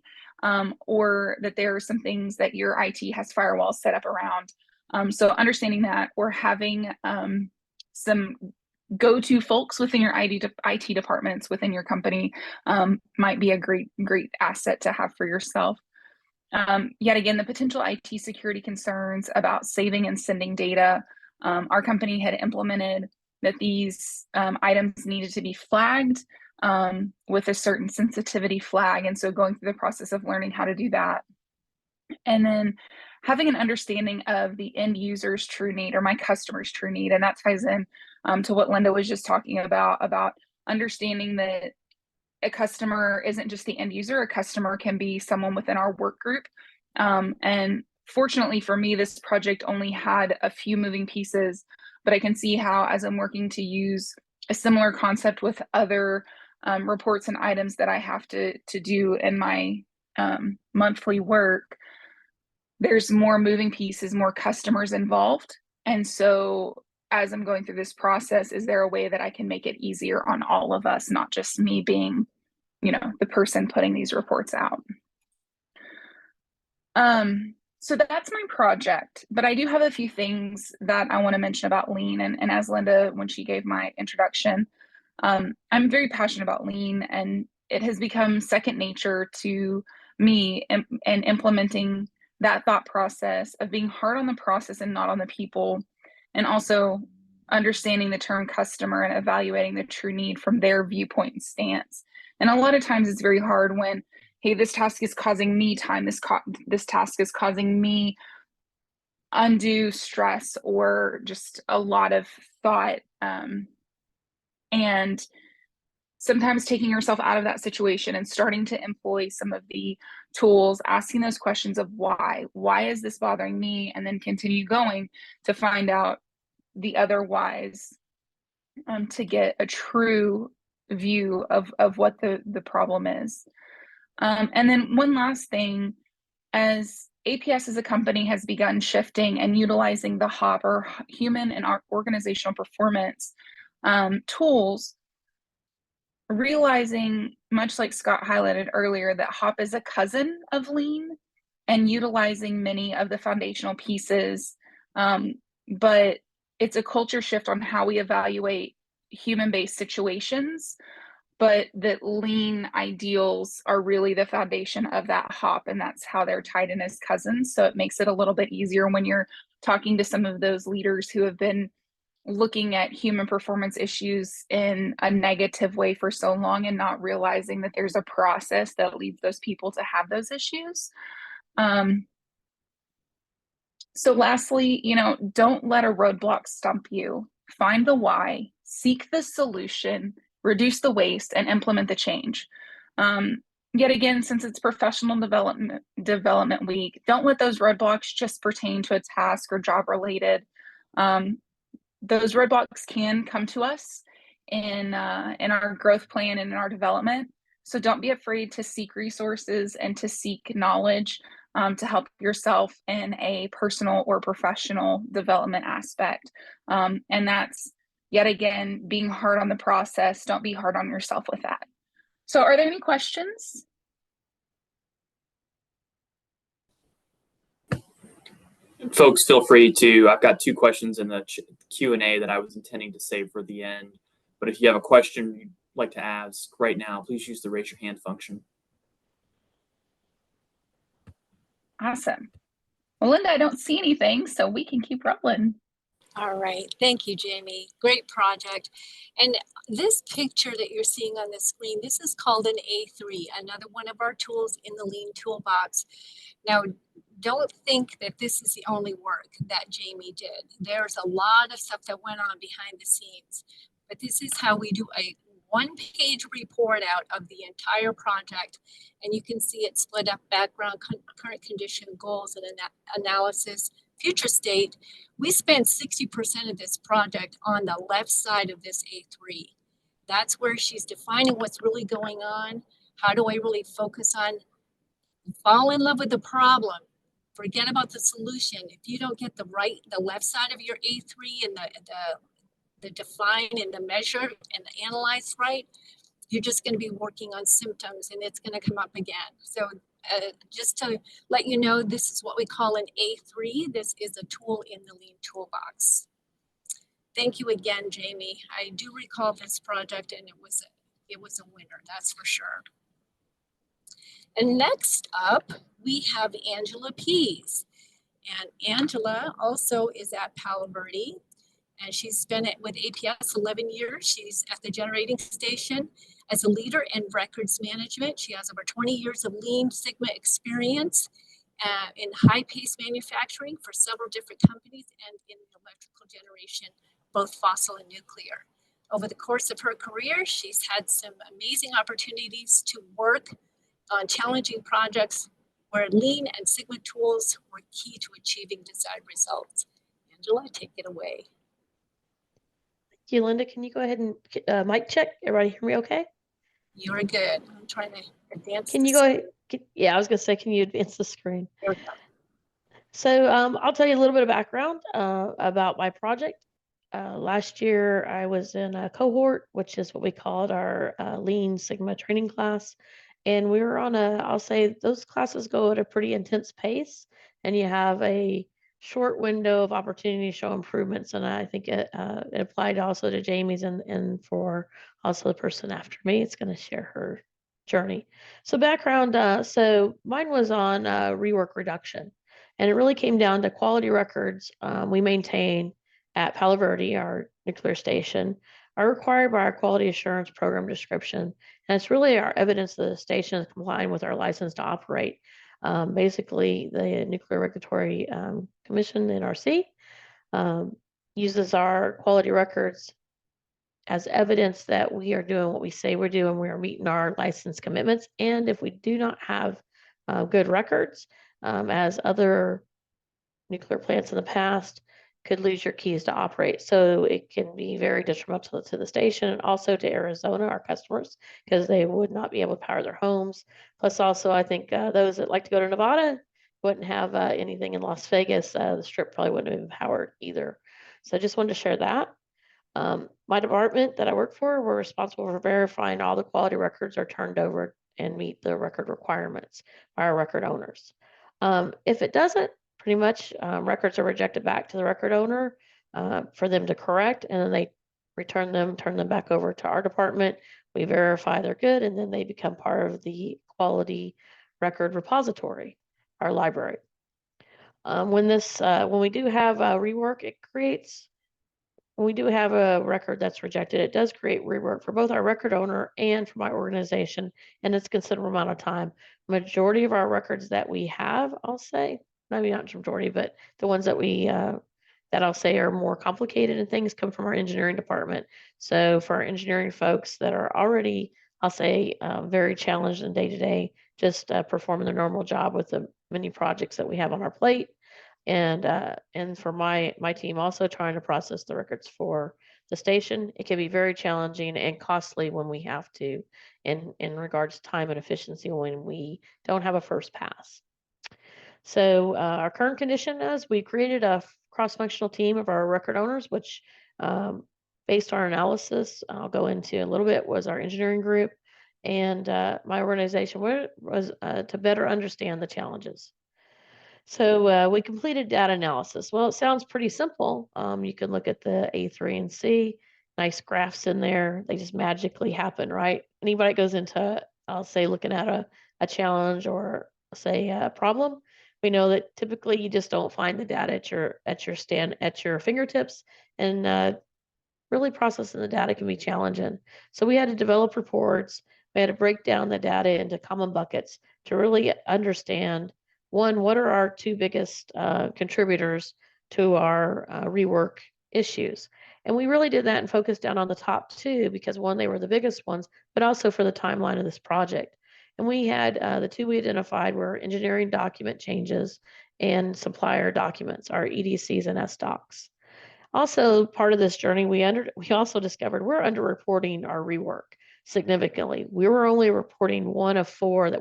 [SPEAKER 4] or that there are some things that your IT has firewalls set up around. So understanding that, or having some go-to folks within your IT departments within your company might be a great asset to have for yourself. Yet again, the potential IT security concerns about saving and sending data. Our company had implemented that these items needed to be flagged with a certain sensitivity flag. And so going through the process of learning how to do that. And then having an understanding of the end user's true need, or my customer's true need. And that ties in to what Linda was just talking about understanding that a customer isn't just the end user. A customer can be someone within our work group. And fortunately for me, this project only had a few moving pieces, but I can see how, as I'm working to use a similar concept with other reports and items that I have to do in my monthly work, there's more moving pieces, more customers involved. And so as I'm going through this process, is there a way that I can make it easier on all of us, not just me being, the person putting these reports out? So that's my project, but I do have a few things that I want to mention about Lean. And as Linda, when she gave my introduction, I'm very passionate about Lean, and it has become second nature to me and implementing that thought process of being hard on the process and not on the people, and also understanding the term customer and evaluating the true need from their viewpoint and stance. And a lot of times it's very hard when, hey, this task is causing me time, this task is causing me undue stress or just a lot of thought. And sometimes taking yourself out of that situation and starting to employ some of the tools, asking those questions of why is this bothering me? And then continue going to find out the other whys, to get a true view of what the problem is. And then one last thing, as APS as a company has begun shifting and utilizing the HOP, or human and organizational performance tools, realizing, much like Scott highlighted earlier, that HOP is a cousin of Lean and utilizing many of the foundational pieces, but it's a culture shift on how we evaluate human-based situations, but that Lean ideals are really the foundation of that HOP, and that's how they're tied in as cousins. So it makes it a little bit easier when you're talking to some of those leaders who have been looking at human performance issues in a negative way for so long and not realizing that there's a process that leads those people to have those issues. So lastly, don't let a roadblock stump you. Find the why, seek the solution, reduce the waste, and implement the change. Yet again, since it's professional development week, don't let those roadblocks just pertain to a task or job related. Those roadblocks can come to us in our growth plan and in our development. So don't be afraid to seek resources and to seek knowledge to help yourself in a personal or professional development aspect. And that's, yet again, being hard on the process. Don't be hard on yourself with that. So are there any questions?
[SPEAKER 1] Folks, feel free to, I've got 2 questions in the Q&A that I was intending to save for the end. But if you have a question you'd like to ask right now, please use the raise your hand function.
[SPEAKER 4] Awesome. Well, Linda, I don't see anything, so we can keep rolling.
[SPEAKER 2] All right, thank you, Jamie. Great project. And this picture that you're seeing on the screen, this is called an A3, another one of our tools in the Lean toolbox. Now, don't think that this is the only work that Jamie did. There's a lot of stuff that went on behind the scenes, but this is how we do a 1-page report out of the entire project. And you can see it split up: background, current condition, goals, and analysis, future state. We spent 60% of this project on the left side of this A3. That's where she's defining what's really going on. How do I really focus on, fall in love with the problem, forget about the solution. If you don't get the left side of your A3 and the define and the measure and the analyze right, you're just going to be working on symptoms and it's going to come up again. So just to let you know, this is what we call an A3. This is a tool in the Lean toolbox. Thank you again, Jamie. I do recall this project, and it was a winner, that's for sure. And next up, we have Angela Pease. And Angela also is at Palo Verde, and she's been with APS 11 years. She's at the generating station as a leader in records management. She has over 20 years of Lean Sigma experience in high-paced manufacturing for several different companies and in electrical generation, both fossil and nuclear. Over the course of her career, she's had some amazing opportunities to work on challenging projects where Lean and Sigma tools were key to achieving desired results. Angela, take it away.
[SPEAKER 5] Thank you, Linda. Can you go ahead and mic check? Everybody hear me okay?
[SPEAKER 2] You're good. I'm trying to advance.
[SPEAKER 5] Can you go ahead? Yeah, I was going to say, can you advance the screen?
[SPEAKER 2] There we go.
[SPEAKER 5] So I'll tell you a little bit of background about my project. Last year, I was in a cohort, which is what we called our Lean Sigma training class. And we were on I'll say those classes go at a pretty intense pace, and you have a short window of opportunity to show improvements. And I think it applied also to Jamie's and for also the person after me. It's going to share her journey. So background, so mine was on rework reduction. And it really came down to quality records we maintain at Palo Verde, our nuclear station, are required by our quality assurance program description. And it's really our evidence that the station is complying with our license to operate. Basically, the Nuclear Regulatory Commission, NRC, uses our quality records as evidence that we are doing what we say we're doing. We are meeting our license commitments. And if we do not have good records, as other nuclear plants in the past, could lose your keys to operate. So it can be very detrimental to the station and also to Arizona, our customers, because they would not be able to power their homes. Plus also, I think those that like to go to Nevada wouldn't have anything in Las Vegas. The strip probably wouldn't have been powered either. So I just wanted to share that. My department that I work for, we're responsible for verifying all the quality records are turned over and meet the record requirements by our record owners. If it doesn't, pretty much records are rejected back to the record owner for them to correct, and then they turn them back over to our department. We verify they're good, and then they become part of the quality record repository, our library. When we do have rework, when we do have a record that's rejected, it does create rework for both our record owner and for my organization, and it's a considerable amount of time. Majority of our records that we have, I'll say, maybe not majority, but the ones that that I'll say are more complicated and things come from our engineering department. So for our engineering folks that are already, I'll say, very challenged in day-to-day, just performing their normal job with the many projects that we have on our plate, and for my team also trying to process the records for the station, it can be very challenging and costly when we have to, in regards to time and efficiency when we don't have a first pass. So our current condition is we created a cross-functional team of our record owners, which based on our analysis, I'll go into a little bit, was our engineering group, and my organization was to better understand the challenges. So we completed data analysis. Well, it sounds pretty simple. You can look at the A3 and C, nice graphs in there. They just magically happen, right? Anybody that goes into, I'll say, looking at a challenge or say a problem, we know that typically you just don't find the data at your fingertips, and really processing the data can be challenging. So we had to develop reports. We had to break down the data into common buckets to really understand, one, what are our two biggest contributors to our rework issues? And we really did that and focused down on the top two because, one, they were the biggest ones, but also for the timeline of this project. And we had the two we identified were engineering document changes and supplier documents, our EDCs and SDocs. Also, part of this journey, we also discovered we're underreporting our rework significantly. We were only reporting one of four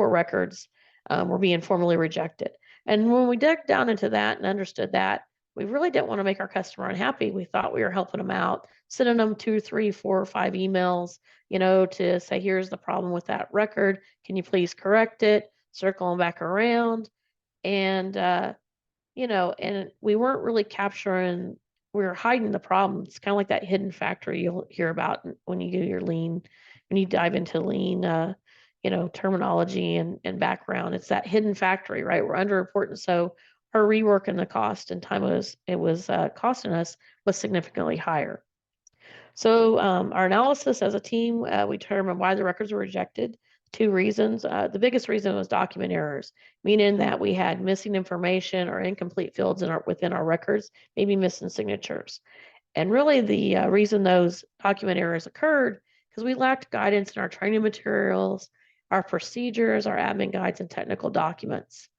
[SPEAKER 5] records were being formally rejected. And when we dug down into that and understood that, we really didn't want to make our customer unhappy. We thought we were helping them out, sending them 2, 3, 4, or 5 emails, to say, here's the problem with that record. Can you please correct it? Circle them back around. And, and we weren't really capturing, we were hiding the problem. It's kind of like that hidden factory you'll hear about when you do your lean, when you dive into lean, terminology and background. It's that hidden factory, right? We're underreporting. So our rework and the cost and time it was costing us was significantly higher. So our analysis as a team, we determined why the records were rejected. 2 reasons. The biggest reason was document errors, meaning that we had missing information or incomplete fields within our records, maybe missing signatures. And really the reason those document errors occurred because we lacked guidance in our training materials, our procedures, our admin guides, and technical documents.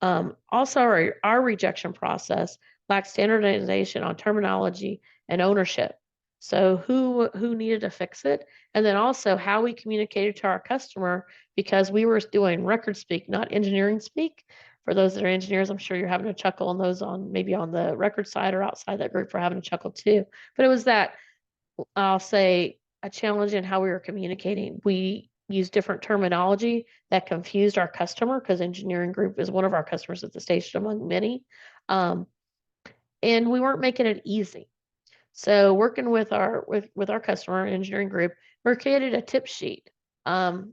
[SPEAKER 5] Also, our rejection process lacked standardization on terminology and ownership. So who needed to fix it? And then also how we communicated to our customer, because we were doing record speak, not engineering speak. For those that are engineers, I'm sure you're having a chuckle, and those maybe on the record side or outside that group are having a chuckle too. But it was that, I'll say, a challenge in how we were communicating. We used different terminology that confused our customer because engineering group is one of our customers at the station among many. And we weren't making it easy. So working with our customer engineering group, we created a tip sheet for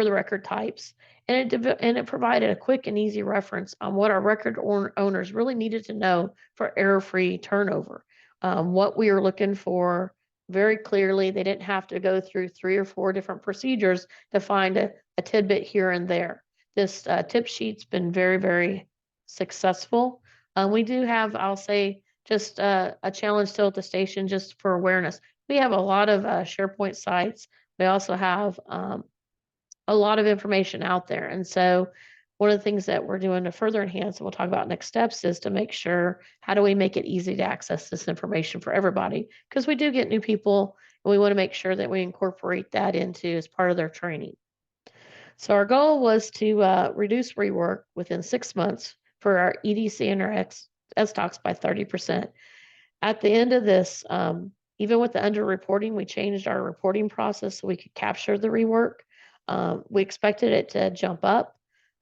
[SPEAKER 5] the record types, and it provided a quick and easy reference on what our record owners really needed to know for error-free turnover. What we were looking for very clearly. They didn't have to go through 3 or 4 different procedures to find a tidbit here and there. This tip sheet's been very, very successful. We do have, I'll say, just a challenge still at the station just for awareness. We have a lot of SharePoint sites. We also have a lot of information out there. And so one of the things that we're doing to further enhance, and we'll talk about next steps, is to make sure, how do we make it easy to access this information for everybody? Because we do get new people, and we want to make sure that we incorporate that into as part of their training. So our goal was to reduce rework within 6 months for our EDC and our SDocs by 30%. At the end of this, even with the underreporting, we changed our reporting process so we could capture the rework. We expected it to jump up.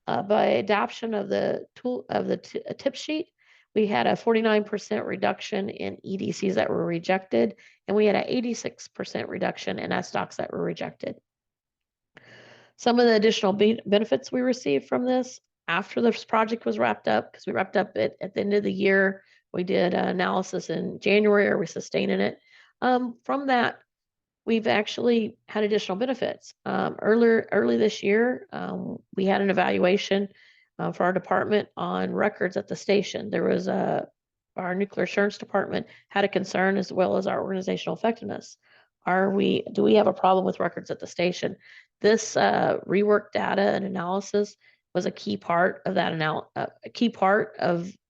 [SPEAKER 5] By adoption of the tool of the tip sheet, we had a 49% reduction in EDCs that were rejected, and we had an 86% reduction in SDocs that were rejected. Some of the additional benefits we received from this after this project was wrapped up, because we wrapped up at the end of the year, we did analysis in January, are we sustaining it? From that, we've actually had additional benefits. Early this year, we had an evaluation for our department on records at the station. There was our nuclear assurance department had a concern, as well as our organizational effectiveness. Do we have a problem with records at the station? This rework data and analysis was a key part of that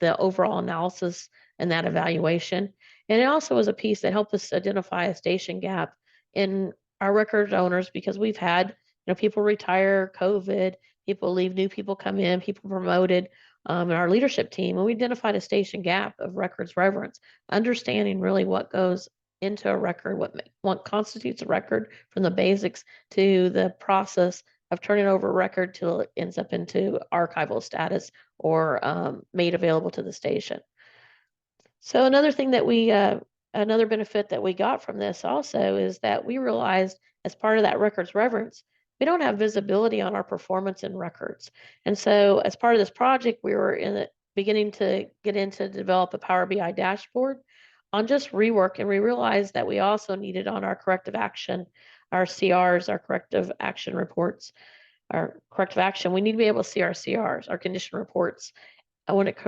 [SPEAKER 5] the overall analysis and that evaluation. And it also was a piece that helped us identify a station gap in our record owners, because we've had, people retire, COVID, people leave, new people come in, people promoted, in our leadership team, and we identified a station gap of records reverence, understanding really what goes into a record, what constitutes a record, from the basics to the process of turning over a record till it ends up into archival status or made available to the station. So another thing that another benefit that we got from this also is that we realized, as part of that records reverence, we don't have visibility on our performance in records. And so as part of this project, we were beginning to get into develop a Power BI dashboard on just rework. And we realized that we also needed on our corrective action, our CRs, our corrective action reports, our corrective action, we need to be able to see our CRs, our condition reports, when it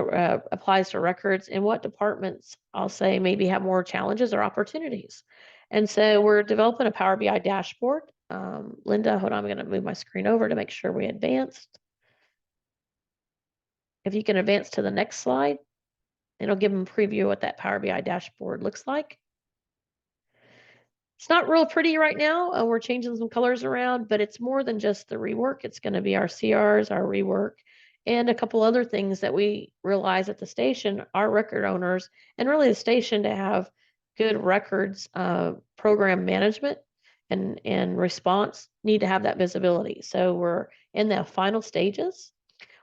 [SPEAKER 5] applies to records, and what departments, I'll say, maybe have more challenges or opportunities. And so we're developing a Power BI dashboard. Linda, hold on, I'm going to move my screen over to make sure we advanced. If you can advance to the next slide, it'll give them a preview of what that Power BI dashboard looks like. It's not real pretty right now. We're changing some colors around, but it's more than just the rework. It's going to be our CRs, our rework, and a couple other things that we realize at the station, our record owners, and really the station, to have good records program management and response, need to have that visibility. So we're in the final stages.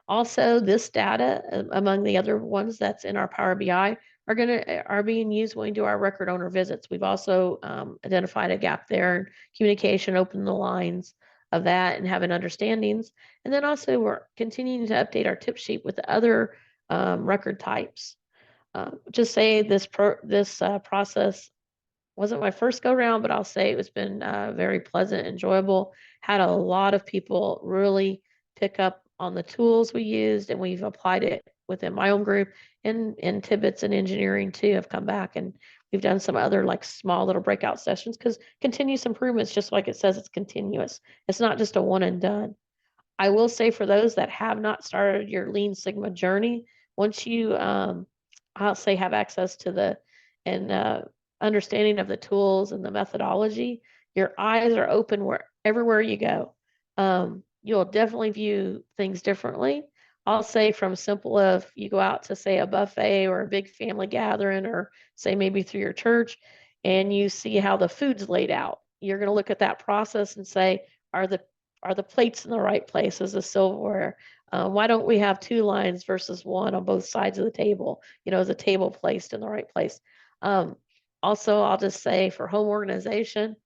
[SPEAKER 5] Also, this data, among the other ones that's in our Power BI, are being used when we do our record owner visits. We've also identified a gap there in communication, open the lines of that, and having understandings. And then also we're continuing to update our tip sheet with the other record types. Just say this process wasn't my first go round, but I'll say it's been very pleasant, enjoyable. Had a lot of people really pick up on the tools we used, and we've applied it within my own group, and Tibbetts and engineering too have come back, and we've done some other like small little breakout sessions, because continuous improvements, just like it says, it's continuous. It's not just a one and done. I will say, for those that have not started your Lean Sigma journey, once you, I'll say, have access to understanding of the tools and the methodology, your eyes are open everywhere you go. You'll definitely view things differently. I'll say, from simple of you go out to, say, a buffet or a big family gathering, or say maybe through your church, and you see how the food's laid out. You're going to look at that process and say, are the plates in the right place? Is the silverware? Why don't we have two lines versus one on both sides of the table? Is the table placed in the right place? Also, I'll just say, for home organization,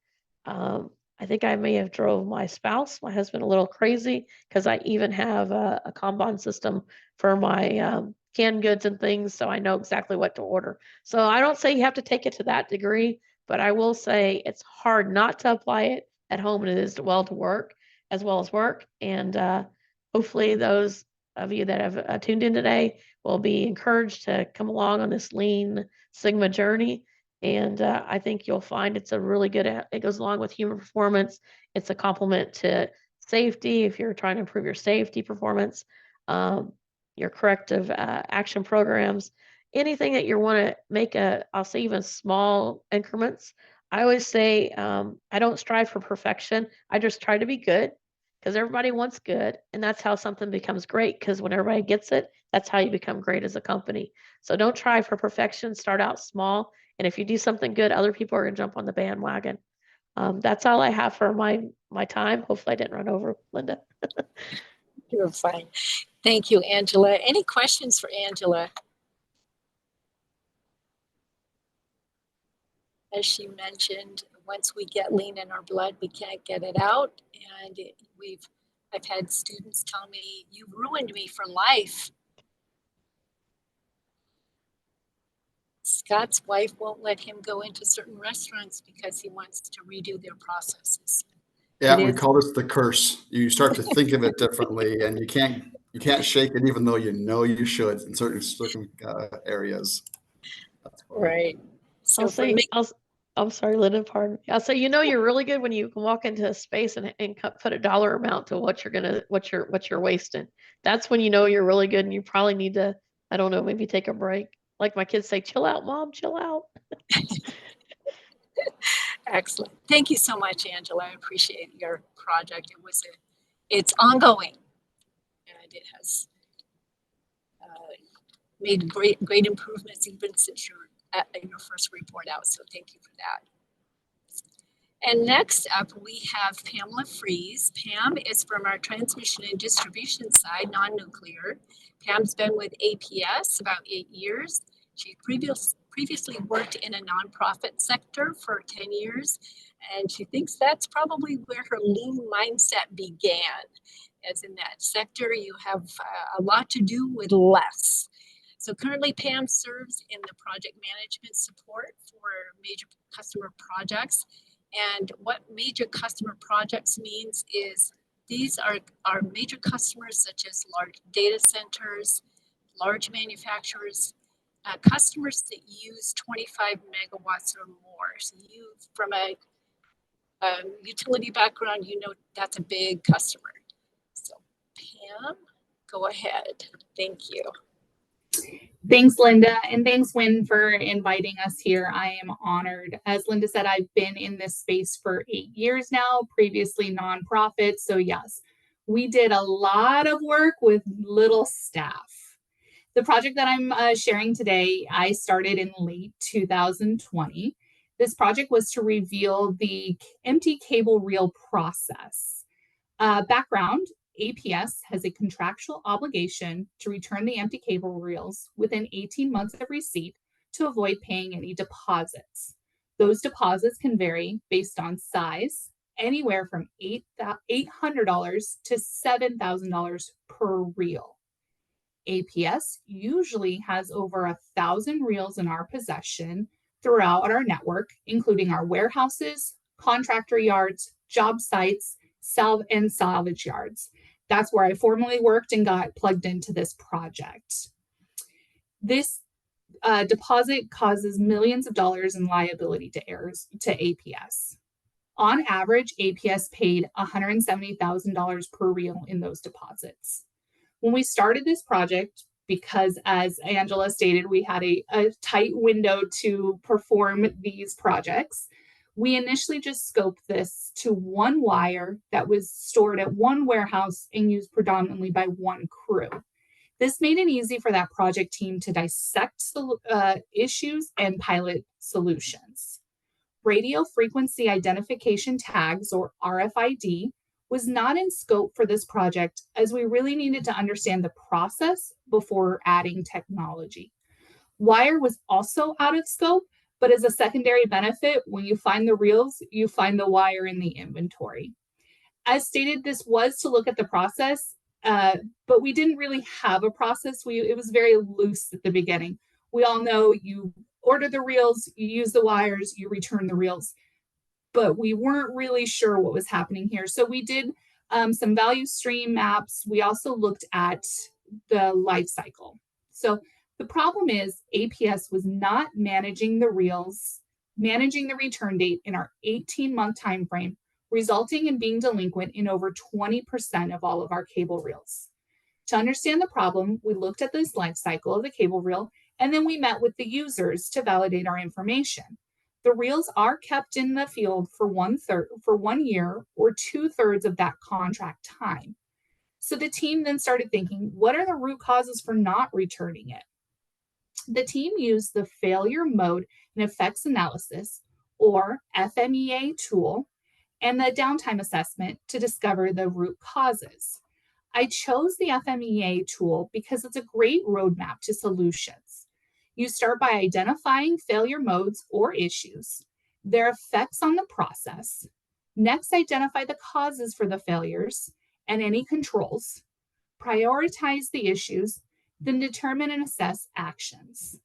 [SPEAKER 5] I think I may have drove my husband, a little crazy, because I even have a Kanban system for my canned goods and things, so I know exactly what to order. So I don't say you have to take it to that degree, but I will say it's hard not to apply it at home, and it is well to work as well as work. And hopefully those of you that have tuned in today will be encouraged to come along on this Lean Sigma journey. And I think you'll find it's a really good, it goes along with human performance. It's a complement to safety, if you're trying to improve your safety performance, your corrective action programs, anything that you want to make I'll say, even small increments. I always say, I don't strive for perfection. I just try to be good, because everybody wants good. And that's how something becomes great, because when everybody gets it, that's how you become great as a company. So don't try for perfection. Start out small. And if you do something good, other people are going to jump on the bandwagon. That's all I have for my time. Hopefully I didn't run over, Linda.
[SPEAKER 2] You're fine. Thank you, Angela. Any questions for Angela? As she mentioned, once we get lean in our blood, we can't get it out. And I've had students tell me, "You ruined me for life." Scott's wife won't let him go into certain restaurants because he wants to redo their processes.
[SPEAKER 3] Yeah, we call this the curse. You start to think of it differently, and you can't shake it, even though you know you should in certain areas.
[SPEAKER 2] Right. So
[SPEAKER 5] I'm sorry, Linda, pardon me. I'll say, you're really good when you can walk into a space and put a dollar amount to what you're wasting. That's when you know you're really good, and you probably need to, I don't know, maybe take a break. Like my kids say, chill out, Mom, chill out.
[SPEAKER 2] Excellent. Thank you so much, Angela. I appreciate your project. It's ongoing, and it has made great improvements even since your first report out. So thank you for that. And next up, we have Pamela Fries. Pam is from our transmission and distribution side, non-nuclear. Pam's been with APS about 8 years. She previously worked in a nonprofit sector for 10 years, and she thinks that's probably where her lean mindset began. As in that sector, you have a lot to do with less. So currently, Pam serves in the project management support for major customer projects. And what major customer projects means is these are our major customers, such as large data centers, large manufacturers, customers that use 25 megawatts or more. So you, from a utility background, that's a big customer. So Pam, go ahead. Thank you.
[SPEAKER 4] Thanks, Linda, and thanks, Wynn, for inviting us here. I am honored. As Linda said, I've been in this space for 8 years now, previously nonprofit. So yes, we did a lot of work with little staff. The project that I'm sharing today, I started in late 2020. This project was to reveal the empty cable reel process. Background, APS has a contractual obligation to return the empty cable reels within 18 months of receipt to avoid paying any deposits. Those deposits can vary based on size, anywhere from $800 to $7,000 per reel. APS usually has over 1,000 reels in our possession throughout our network, including our warehouses, contractor yards, job sites, and salvage yards. That's where I formerly worked and got plugged into this project. This deposit causes millions of dollars in liability to APS. On average, APS paid $170,000 per reel in those deposits. When we started this project, because as Angela stated, we had a tight window to perform these projects, we initially just scoped this to one wire that was stored at one warehouse and used predominantly by one crew. This made it easy for that project team to dissect issues and pilot solutions. Radio frequency identification tags, or RFID, was not in scope for this project as we really needed to understand the process before adding technology. Wire was also out of scope, but as a secondary benefit, when you find the reels, you find the wire in the inventory. As stated, this was to look at the process, but we didn't really have a process. It was very loose at the beginning. We all know you order the reels, you use the wires, you return the reels, but we weren't really sure what was happening here. So we did some value stream maps. We also looked at the life cycle. So the problem is APS was not managing the reels, managing the return date in our 18-month time frame, resulting in being delinquent in over 20% of all of our cable reels. To understand the problem, we looked at this life cycle of the cable reel, and then we met with the users to validate our information. The reels are kept in the field for 1 year or 2/3 of that contract time. So the team then started thinking, what are the root causes for not returning it?
[SPEAKER 6] The team used the failure mode and effects analysis, or FMEA tool, and the downtime assessment to discover the root causes. I chose the FMEA tool because it's a great roadmap to solutions. You start by identifying failure modes or issues, their effects on the process. Next, identify the causes for the failures and any controls. Prioritize the issues, then determine and assess actions.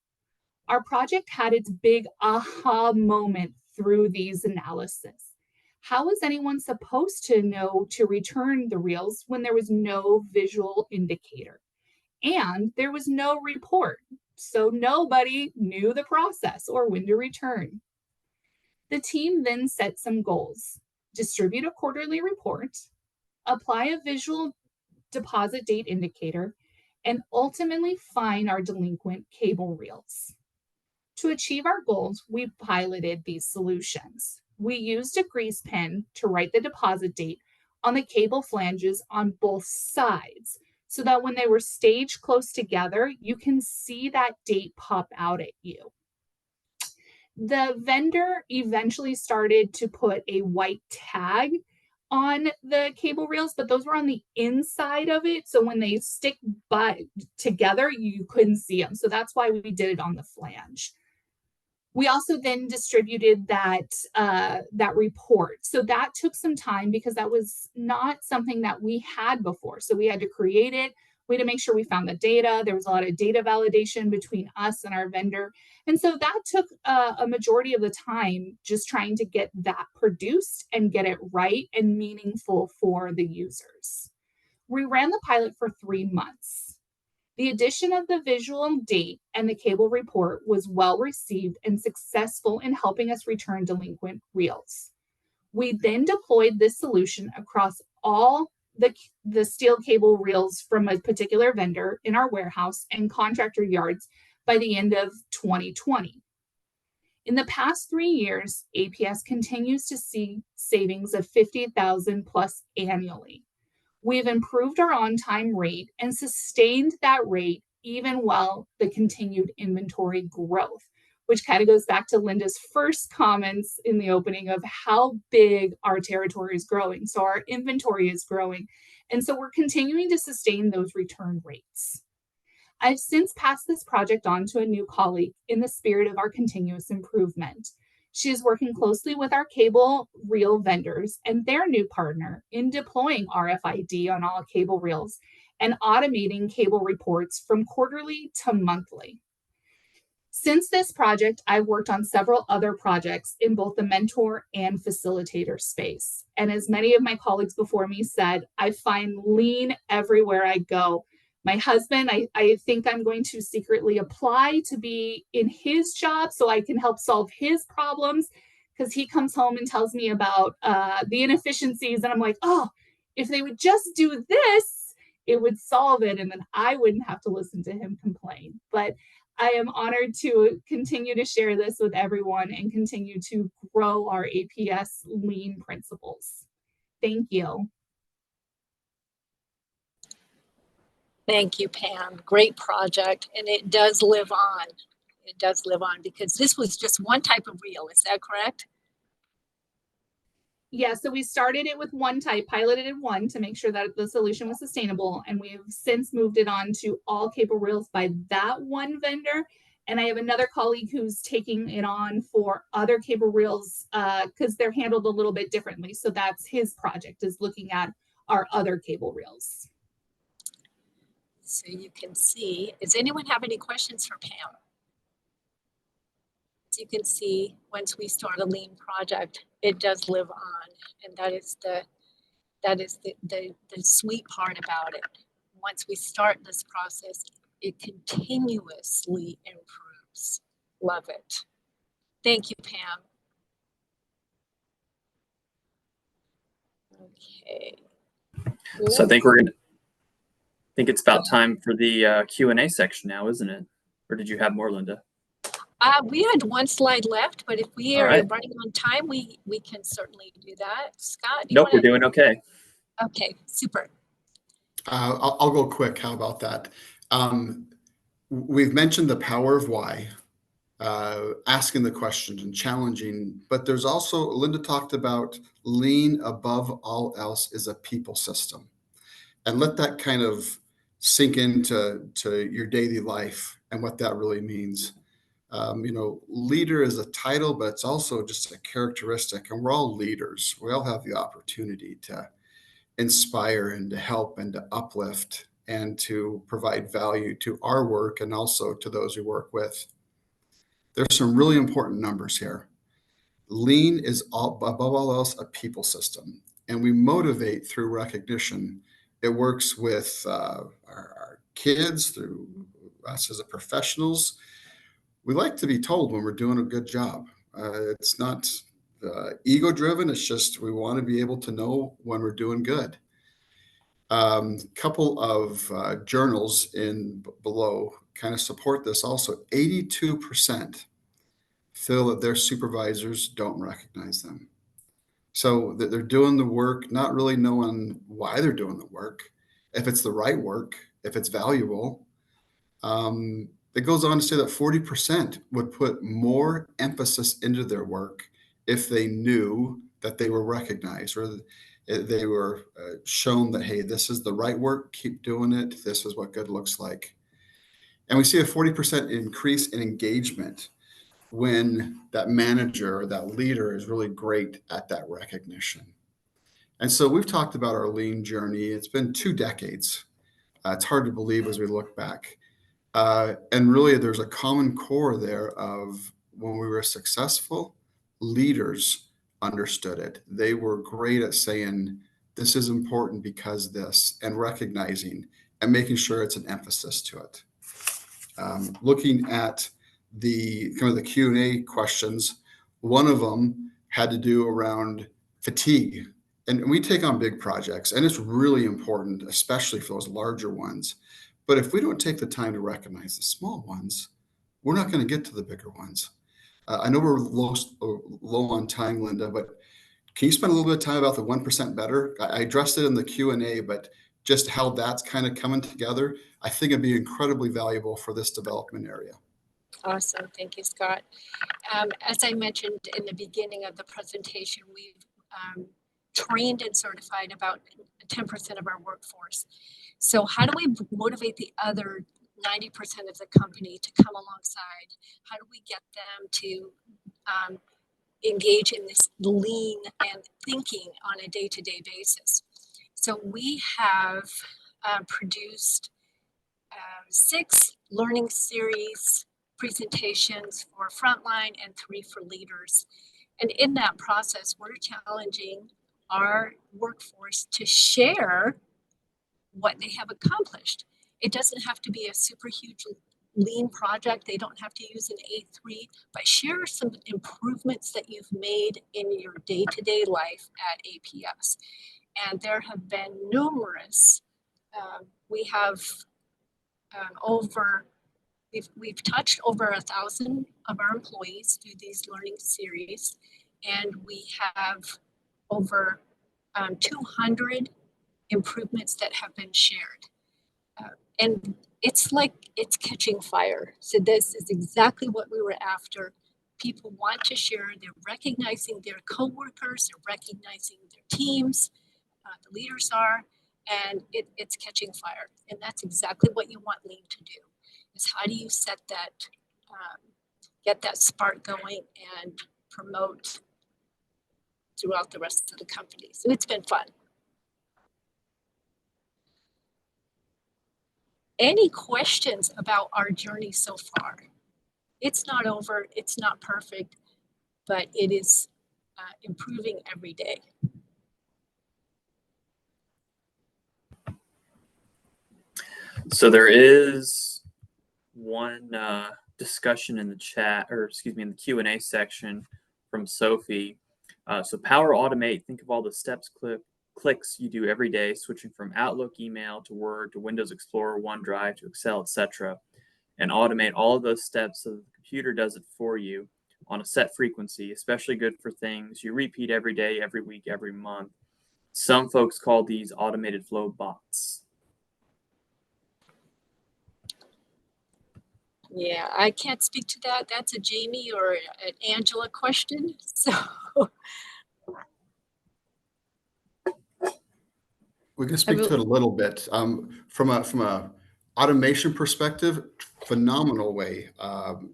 [SPEAKER 6] Our project had its big aha moment through these analysis. How was anyone supposed to know to return the reels when there was no visual indicator? And there was no report, so nobody knew the process or when to return. The team then set some goals: distribute a quarterly report, apply a visual deposit date indicator, and ultimately find our delinquent cable reels. To achieve our goals, we piloted these solutions. We used a grease pen to write the deposit date on the cable flanges on both sides, so that when they were staged close together, you can see that date pop out at you. The vendor eventually started to put a white tag on the cable reels, but those were on the inside of it. So when they stick together, you couldn't see them. So that's why we did it on the flange. We also then distributed that report. So that took some time because that was not something that we had before. So we had to create it. We had to make sure we found the data. There was a lot of data validation between us and our vendor. And so that took a majority of the time just trying to get that produced and get it right and meaningful for the users. We ran the pilot for 3 months. The addition of the visual date and the cable report was well received and successful in helping us return delinquent reels. We then deployed this solution across all the steel cable reels from a particular vendor in our warehouse and contractor yards by the end of 2020. In the past 3 years, APS continues to see savings of $50,000 plus annually. We've improved our on-time rate and sustained that rate even while the continued inventory growth, which kind of goes back to Linda's first comments in the opening of how big our territory is growing. So our inventory is growing. And so we're continuing to sustain those return rates. I've since passed this project on to a new colleague in the spirit of our continuous improvement. She is working closely with our cable reel vendors and their new partner in deploying RFID on all cable reels and automating cable reports from quarterly to monthly. Since this project, I've worked on several other projects in both the mentor and facilitator space. And as many of my colleagues before me said, I find lean everywhere I go. My husband, I think I'm going to secretly apply to be in his job so I can help solve his problems, because he comes home and tells me about the inefficiencies. And I'm like, oh, if they would just do this, it would solve it. And then I wouldn't have to listen to him complain. But I am honored to continue to share this with everyone and continue to grow our APS Lean principles. Thank you.
[SPEAKER 2] Thank you, Pam. Great project, and it does live on. It does live on because this was just one type of reel. Is that correct?
[SPEAKER 6] Yeah, so we started it with one type, piloted it one to make sure that the solution was sustainable, and we've since moved it on to all cable reels by that one vendor. And I have another colleague who's taking it on for other cable reels because they're handled a little bit differently. So that's his project, is looking at our other cable reels.
[SPEAKER 2] So you can see, does anyone have any questions for Pam? As you can see, once we start a lean project, it does live on. And that is the sweet part about it. Once we start this process, it continuously improves. Love it. Thank you, Pam. Okay.
[SPEAKER 1] So I think it's about time for the Q&A section now, isn't it? Or did you have more, Linda?
[SPEAKER 2] We had one slide left, but if we are running on time, we can certainly do that. Scott,
[SPEAKER 1] nope, we're doing okay.
[SPEAKER 2] Okay, super.
[SPEAKER 3] I'll go quick. How about that? We've mentioned the power of why, asking the questions and challenging, but there's also, Linda talked about lean above all else is a people system. And let that kind of sink into your daily life and what that really means. Leader is a title, but it's also just a characteristic, and we're all leaders. We all have the opportunity to inspire and to help and to uplift and to provide value to our work and also to those we work with. There's some really important numbers here. Lean is above all else a people system, and we motivate through recognition. It works with our kids, through us as a professionals. We like to be told when we're doing a good job. It's not ego driven. It's just we want to be able to know when we're doing good. Couple of journals in below kind of support this also. 82% feel that their supervisors don't recognize them. So that they're doing the work, not really knowing why they're doing the work, if it's the right work, if it's valuable. It goes on to say that 40% would put more emphasis into their work if they knew that they were recognized, or they were shown that, hey, this is the right work, keep doing it. This is what good looks like. And we see a 40% increase in engagement when that manager or that leader is really great at that recognition. And so we've talked about our lean journey. It's been 2 decades. It's hard to believe as we look back. And really, there's a common core there of when we were successful, leaders understood it. They were great at saying, this is important because this, and recognizing and making sure it's an emphasis to it. Looking at the kind of the Q&A questions, one of them had to do around fatigue. And we take on big projects, and it's really important, especially for those larger ones. But if we don't take the time to recognize the small ones, we're not going to get to the bigger ones. I know we're low on time, Linda, but can you spend a little bit of time about the 1% better? I addressed it in the Q&A, but just how that's kind of coming together, I think it'd be incredibly valuable for this development area.
[SPEAKER 2] Awesome. Thank you, Scott. As I mentioned in the beginning of the presentation, we've trained and certified about 10% of our workforce. So how do we motivate the other 90% of the company to come alongside? How do we get them to engage in this lean and thinking on a day-to-day basis? So we have produced 6 learning series presentations for frontline and 3 for leaders. And in that process, we're challenging our workforce to share what they have accomplished. It doesn't have to be a super huge lean project. They don't have to use an A3, but share some improvements that you've made in your day-to-day life at APS. And there have been numerous. We have we've touched over 1,000 of our employees through these learning series, and we have over 200 improvements that have been shared. And it's like it's catching fire. So this is exactly what we were after. People want to share. They're recognizing their coworkers. They're recognizing their teams. The leaders are, and it's catching fire. And that's exactly what you want Lean to do. Is how do you set that, get that spark going and promote throughout the rest of the company. So it's been fun. Any questions about our journey so far? It's not over, it's not perfect, but it is improving every day.
[SPEAKER 1] So there is one discussion in the chat, or excuse me, in the Q&A section from Sophie. So Power Automate, think of all the steps, clicks you do every day, switching from Outlook, email to Word to Windows Explorer, OneDrive to Excel, etc., and automate all of those steps so that the computer does it for you on a set frequency, especially good for things you repeat every day, every week, every month. Some folks call these automated flow bots.
[SPEAKER 2] Yeah, I can't speak to that. That's a Jamie or an Angela question. So
[SPEAKER 3] We can speak to it a little bit. From a automation perspective, phenomenal way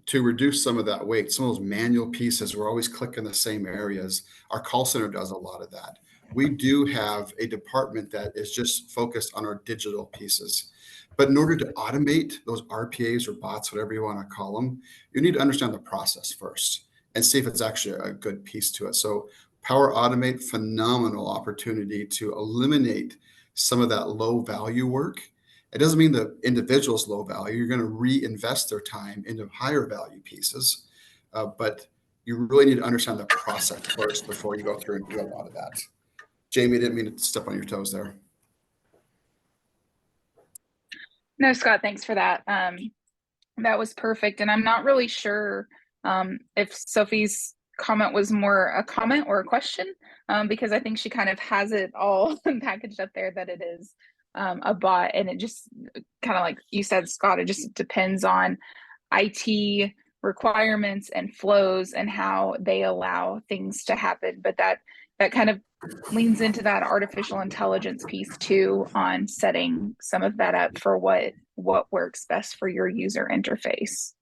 [SPEAKER 3] to reduce some of that weight. Some of those manual pieces, we're always clicking the same areas. Our call center does a lot of that. We do have a department that is just focused on our digital pieces. But in order to automate those RPAs or bots, whatever you want to call them, you need to understand the process first and see if it's actually a good piece to it. So Power Automate, phenomenal opportunity to eliminate some of that low value work. It doesn't mean the individual's low value. You're going to reinvest their time into higher value pieces, but you really need to understand the process first before you go through and do a lot of that. Jamie, didn't mean to step on your toes there.
[SPEAKER 4] No, Scott, thanks for that. That was perfect. And I'm not really sure if Sophie's comment was more a comment or a question, because I think she kind of has it all packaged up there that it is a bot. And it just kind of like you said, Scott, it just depends on IT requirements and flows and how they allow things to happen. But that kind of leans into that artificial intelligence piece too, on setting some of that up for what works best for your user interface.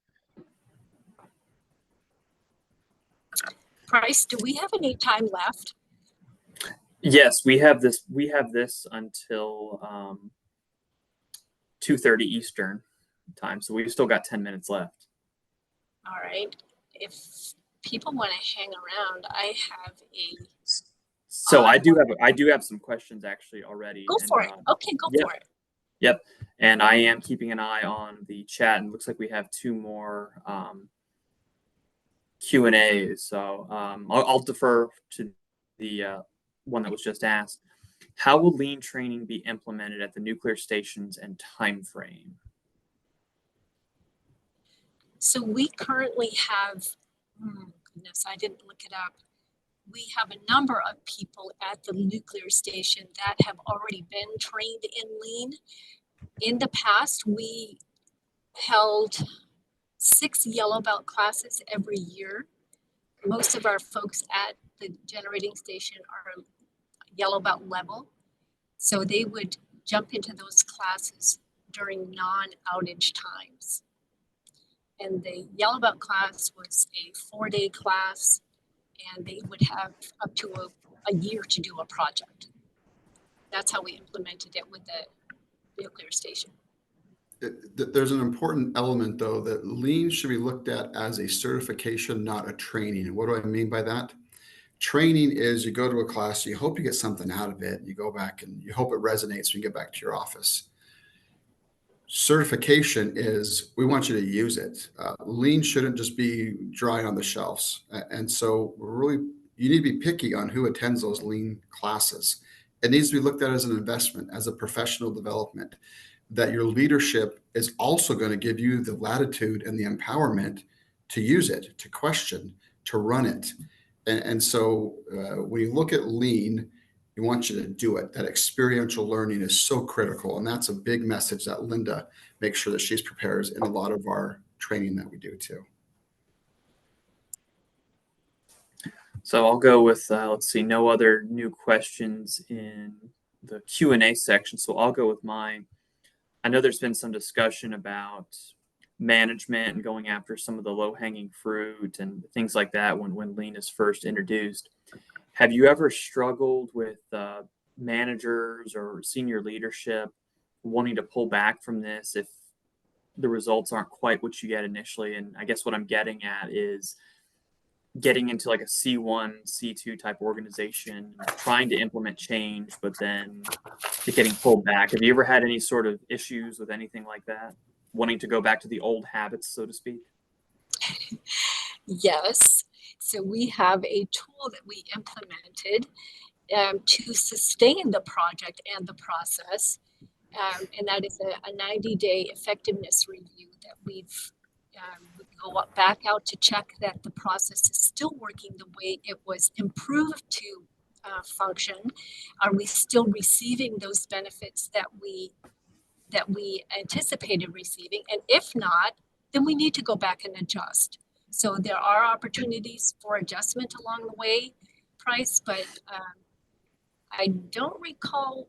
[SPEAKER 2] Bryce, do we have any time left?
[SPEAKER 1] Yes, we have this. We have this until 2:30 Eastern time, so we've still got 10 minutes left.
[SPEAKER 2] All right. If people want to hang around, I have a.
[SPEAKER 1] So I do have some questions actually already.
[SPEAKER 2] Go for it. Okay, go for it.
[SPEAKER 1] Yep. And I am keeping an eye on the chat, and it looks like we have two more Q&As. So I'll defer to the one that was just asked. How will lean training be implemented at the nuclear stations and time frame?
[SPEAKER 2] So we currently have, goodness, I didn't look it up. We have a number of people at the nuclear station that have already been trained in lean. In the past, we held 6 yellow belt classes every year. Most of our folks at the generating station are yellow belt level. So they would jump into those classes during non-outage times. And the yellow belt class was a 4-day class, and they would have up to a year to do a project. That's how we implemented it with the nuclear station.
[SPEAKER 3] There's an important element, though, that lean should be looked at as a certification, not a training. And what do I mean by that? Training is you go to a class, you hope you get something out of it, you go back and you hope it resonates when you get back to your office. Certification is we want you to use it. Lean shouldn't just be dry on the shelves. And so you need to be picky on who attends those lean classes. It needs to be looked at as an investment, as a professional development, that your leadership is also going to give you the latitude and the empowerment to use it, to question, to run it. And so when you look at lean, we want you to do it. That experiential learning is so critical. And that's a big message that Linda makes sure that she prepares in a lot of our training that we do too.
[SPEAKER 1] So I'll go with, let's see, no other new questions in the Q&A section. So I'll go with mine. I know there's been some discussion about management and going after some of the low-hanging fruit and things like that when lean is first introduced. Have you ever struggled with managers or senior leadership wanting to pull back from this if the results aren't quite what you get initially? And I guess what I'm getting at is getting into like a C1, C2 type organization, trying to implement change, but then getting pulled back. Have you ever had any sort of issues with anything like that? Wanting to go back to the old habits, so to speak?
[SPEAKER 2] Yes. So we have a tool that we implemented to sustain the project and the process. And that is a 90-day effectiveness review that we go back out to check that the process is still working the way it was improved to function. Are we still receiving those benefits that we anticipated receiving? And if not, then we need to go back and adjust. So there are opportunities for adjustment along the way, Price, but I don't recall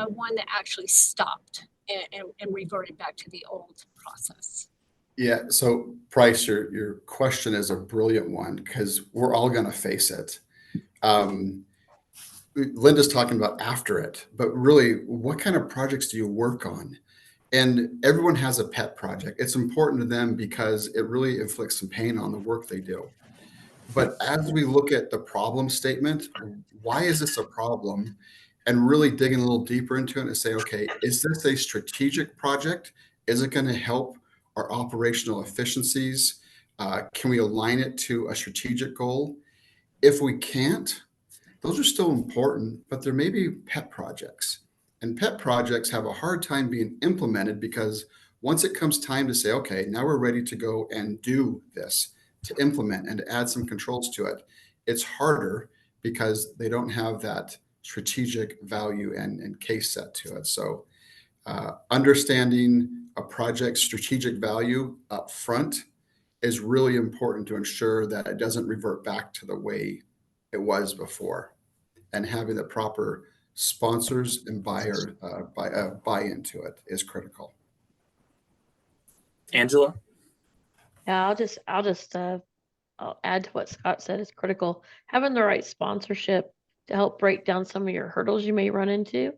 [SPEAKER 2] one that actually stopped and reverted back to the old process.
[SPEAKER 3] Yeah, so Price, your question is a brilliant one because we're all going to face it. Linda's talking about after it, but really, what kind of projects do you work on? And everyone has a pet project. It's important to them because it really inflicts some pain on the work they do. But as we look at the problem statement, why is this a problem? And really digging a little deeper into it and say, okay, is this a strategic project? Is it going to help our operational efficiencies? Can we align it to a strategic goal? If we can't, those are still important, but there may be pet projects. And pet projects have a hard time being implemented because once it comes time to say, okay, now we're ready to go and do this, to implement and to add some controls to it, it's harder because they don't have that strategic value and case set to it. So understanding a project's strategic value up front is really important to ensure that it doesn't revert back to the way it was before, and having the proper sponsors and buy into it is critical.
[SPEAKER 1] Angela?
[SPEAKER 5] Yeah, I'll add to what Scott said is critical. Having the right sponsorship to help break down some of your hurdles you may run into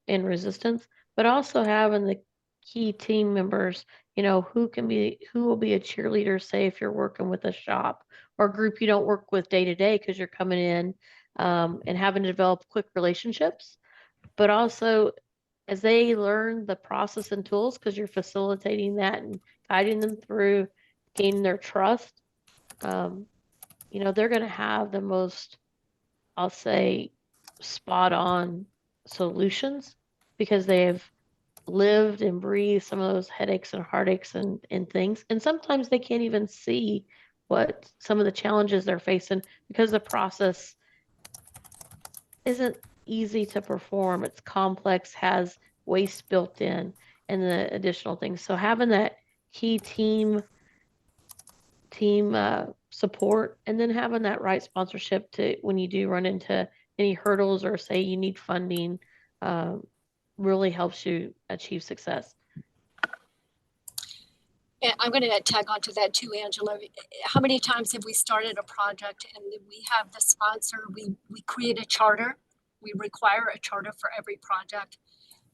[SPEAKER 5] in resistance, but also having the key team members, who will be a cheerleader, say if you're working with a shop or a group you don't work with day to day because you're coming in and having to develop quick relationships, but also as they learn the process and tools, because you're facilitating that and guiding them through, gaining their trust, they're going to have the most, I'll say, spot on solutions because they have lived and breathed some of those headaches and heartaches and things. And sometimes they can't even see what some of the challenges they're facing because the process isn't easy to perform. It's complex, has waste built in, and the additional things. So having that key team support, and then having that right sponsorship to when you do run into any hurdles or say you need funding, really helps you achieve success.
[SPEAKER 2] And I'm going to tag on to that too, Angela. How many times have we started a project and we have the sponsor, we create a charter, we require a charter for every project,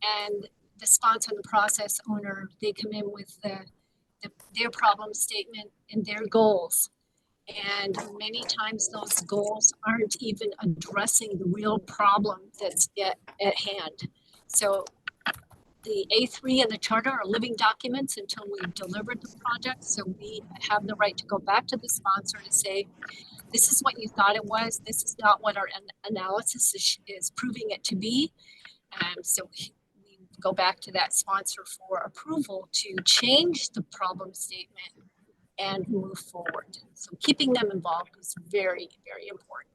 [SPEAKER 2] and the sponsor and the process owner, they come in with their problem statement and their goals. And many times those goals aren't even addressing the real problem that's at hand. So the A3 and the charter are living documents until we've delivered the project. So we have the right to go back to the sponsor to say, this is what you thought it was. This is not what our analysis is proving it to be. So we go back to that sponsor for approval to change the problem statement and move forward. So keeping them involved is very, very important.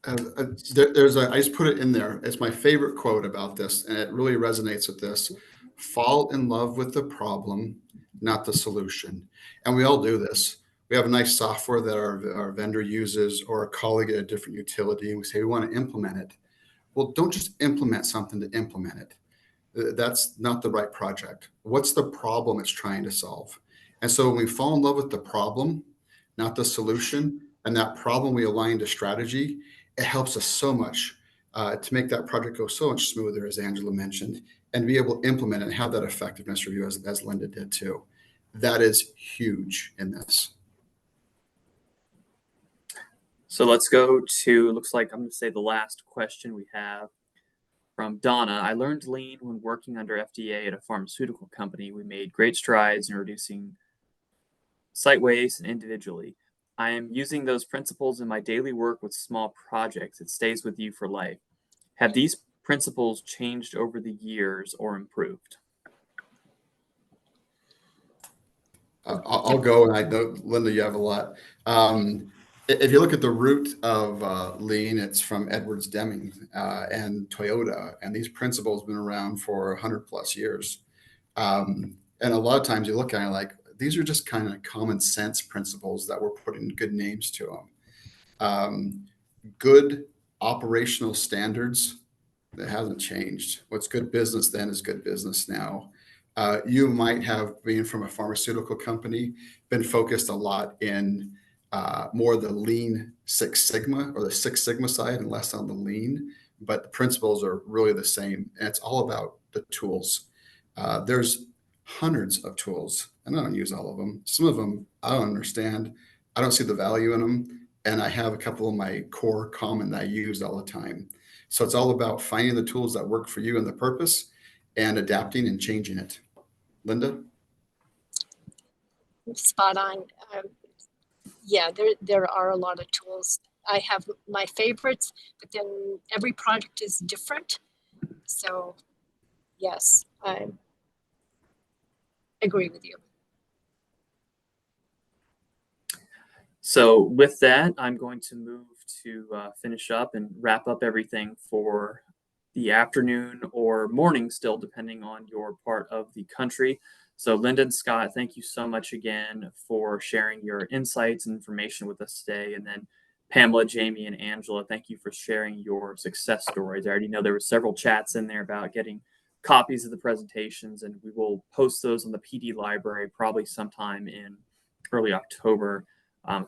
[SPEAKER 3] I just put it in there. It's my favorite quote about this, and it really resonates with this. Fall in love with the problem, not the solution. And we all do this. We have a nice software that our vendor uses or a colleague at a different utility, and we say we want to implement it. Well, don't just implement something to implement it. That's not the right project. What's the problem it's trying to solve? And so when we fall in love with the problem, not the solution, and that problem we align to strategy, it helps us so much to make that project go so much smoother, as Angela mentioned, and be able to implement it and have that effectiveness review as Linda did too. That is huge in this.
[SPEAKER 1] So let's go to, looks like I'm going to say the last question we have from Donna. I learned lean when working under FDA at a pharmaceutical company. We made great strides in reducing site waste and individually. I am using those principles in my daily work with small projects. It stays with you for life. Have these principles changed over the years or improved?
[SPEAKER 3] I'll go, and I know, Linda, you have a lot. If you look at the root of lean, it's from Edwards Deming and Toyota, and these principles have been around for 100 plus years. And a lot of times you look at it like, these are just kind of common sense principles that we're putting good names to them. Good operational standards, that hasn't changed. What's good business then is good business now. You might have, being from a pharmaceutical company, been focused a lot in more the Lean Six Sigma or the Six Sigma side and less on the Lean, but the principles are really the same. And it's all about the tools. There's hundreds of tools, and I don't use all of them. Some of them I don't understand. I don't see the value in them. And I have a couple of my core common that I use all the time. So it's all about finding the tools that work for you and the purpose and adapting and changing it. Linda?
[SPEAKER 2] Spot on. Yeah, there are a lot of tools. I have my favorites, but then every project is different. So yes, I agree with you.
[SPEAKER 1] So with that, I'm going to move to finish up and wrap up everything for the afternoon or morning still, depending on your part of the country. So Linda and Scott, thank you so much again for sharing your insights and information with us today. And then Pamela, Jamie, and Angela, thank you for sharing your success stories. I already know there were several chats in there about getting copies of the presentations, and we will post those on the PD library probably sometime in early October.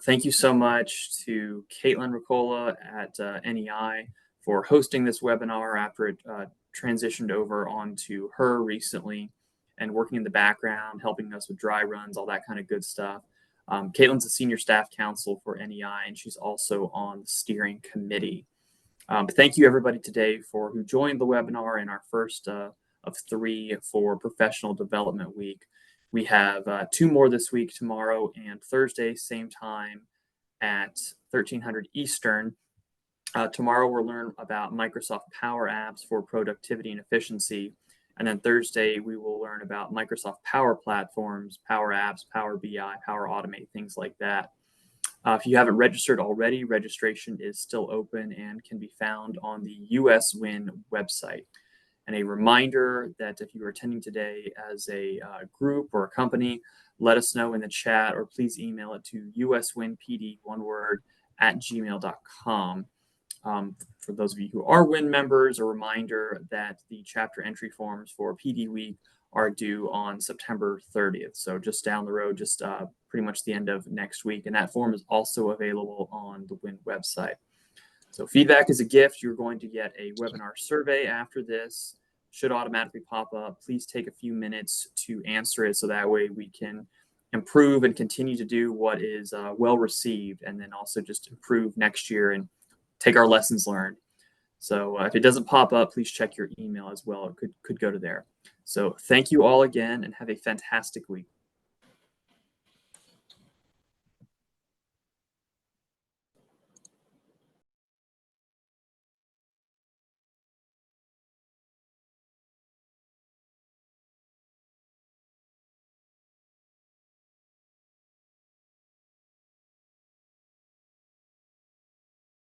[SPEAKER 1] Thank you so much to Caitlin Ricola at NEI for hosting this webinar after it transitioned over onto her recently and working in the background, helping us with dry runs, all that kind of good stuff. Caitlin's a senior staff counsel for NEI, and she's also on the steering committee. Thank you, everybody, today for who joined the webinar in our first of 3 for Professional Development Week. We have 2 more this week, tomorrow and Thursday, same time at 1300 Eastern. Tomorrow we'll learn about Microsoft Power Apps for productivity and efficiency. And then Thursday we will learn about Microsoft Power Platforms, Power Apps, Power BI, Power Automate, things like that. If you haven't registered already, registration is still open and can be found on the US Win website. And a reminder that if you are attending today as a group or a company, let us know in the chat or please email it to uswinpd, one word, @gmail.com. For those of you who are WIN members, a reminder that the chapter entry forms for PD Week are due on September 30th. So just down the road, just pretty much the end of next week. And that form is also available on the WIN website. So feedback is a gift. You're going to get a webinar survey after this. Should automatically pop up. Please take a few minutes to answer it so that way we can improve and continue to do what is well received, and then also just improve next year and take our lessons learned. So if it doesn't pop up, please check your email as well. It could go to there. So thank you all again and have a fantastic week.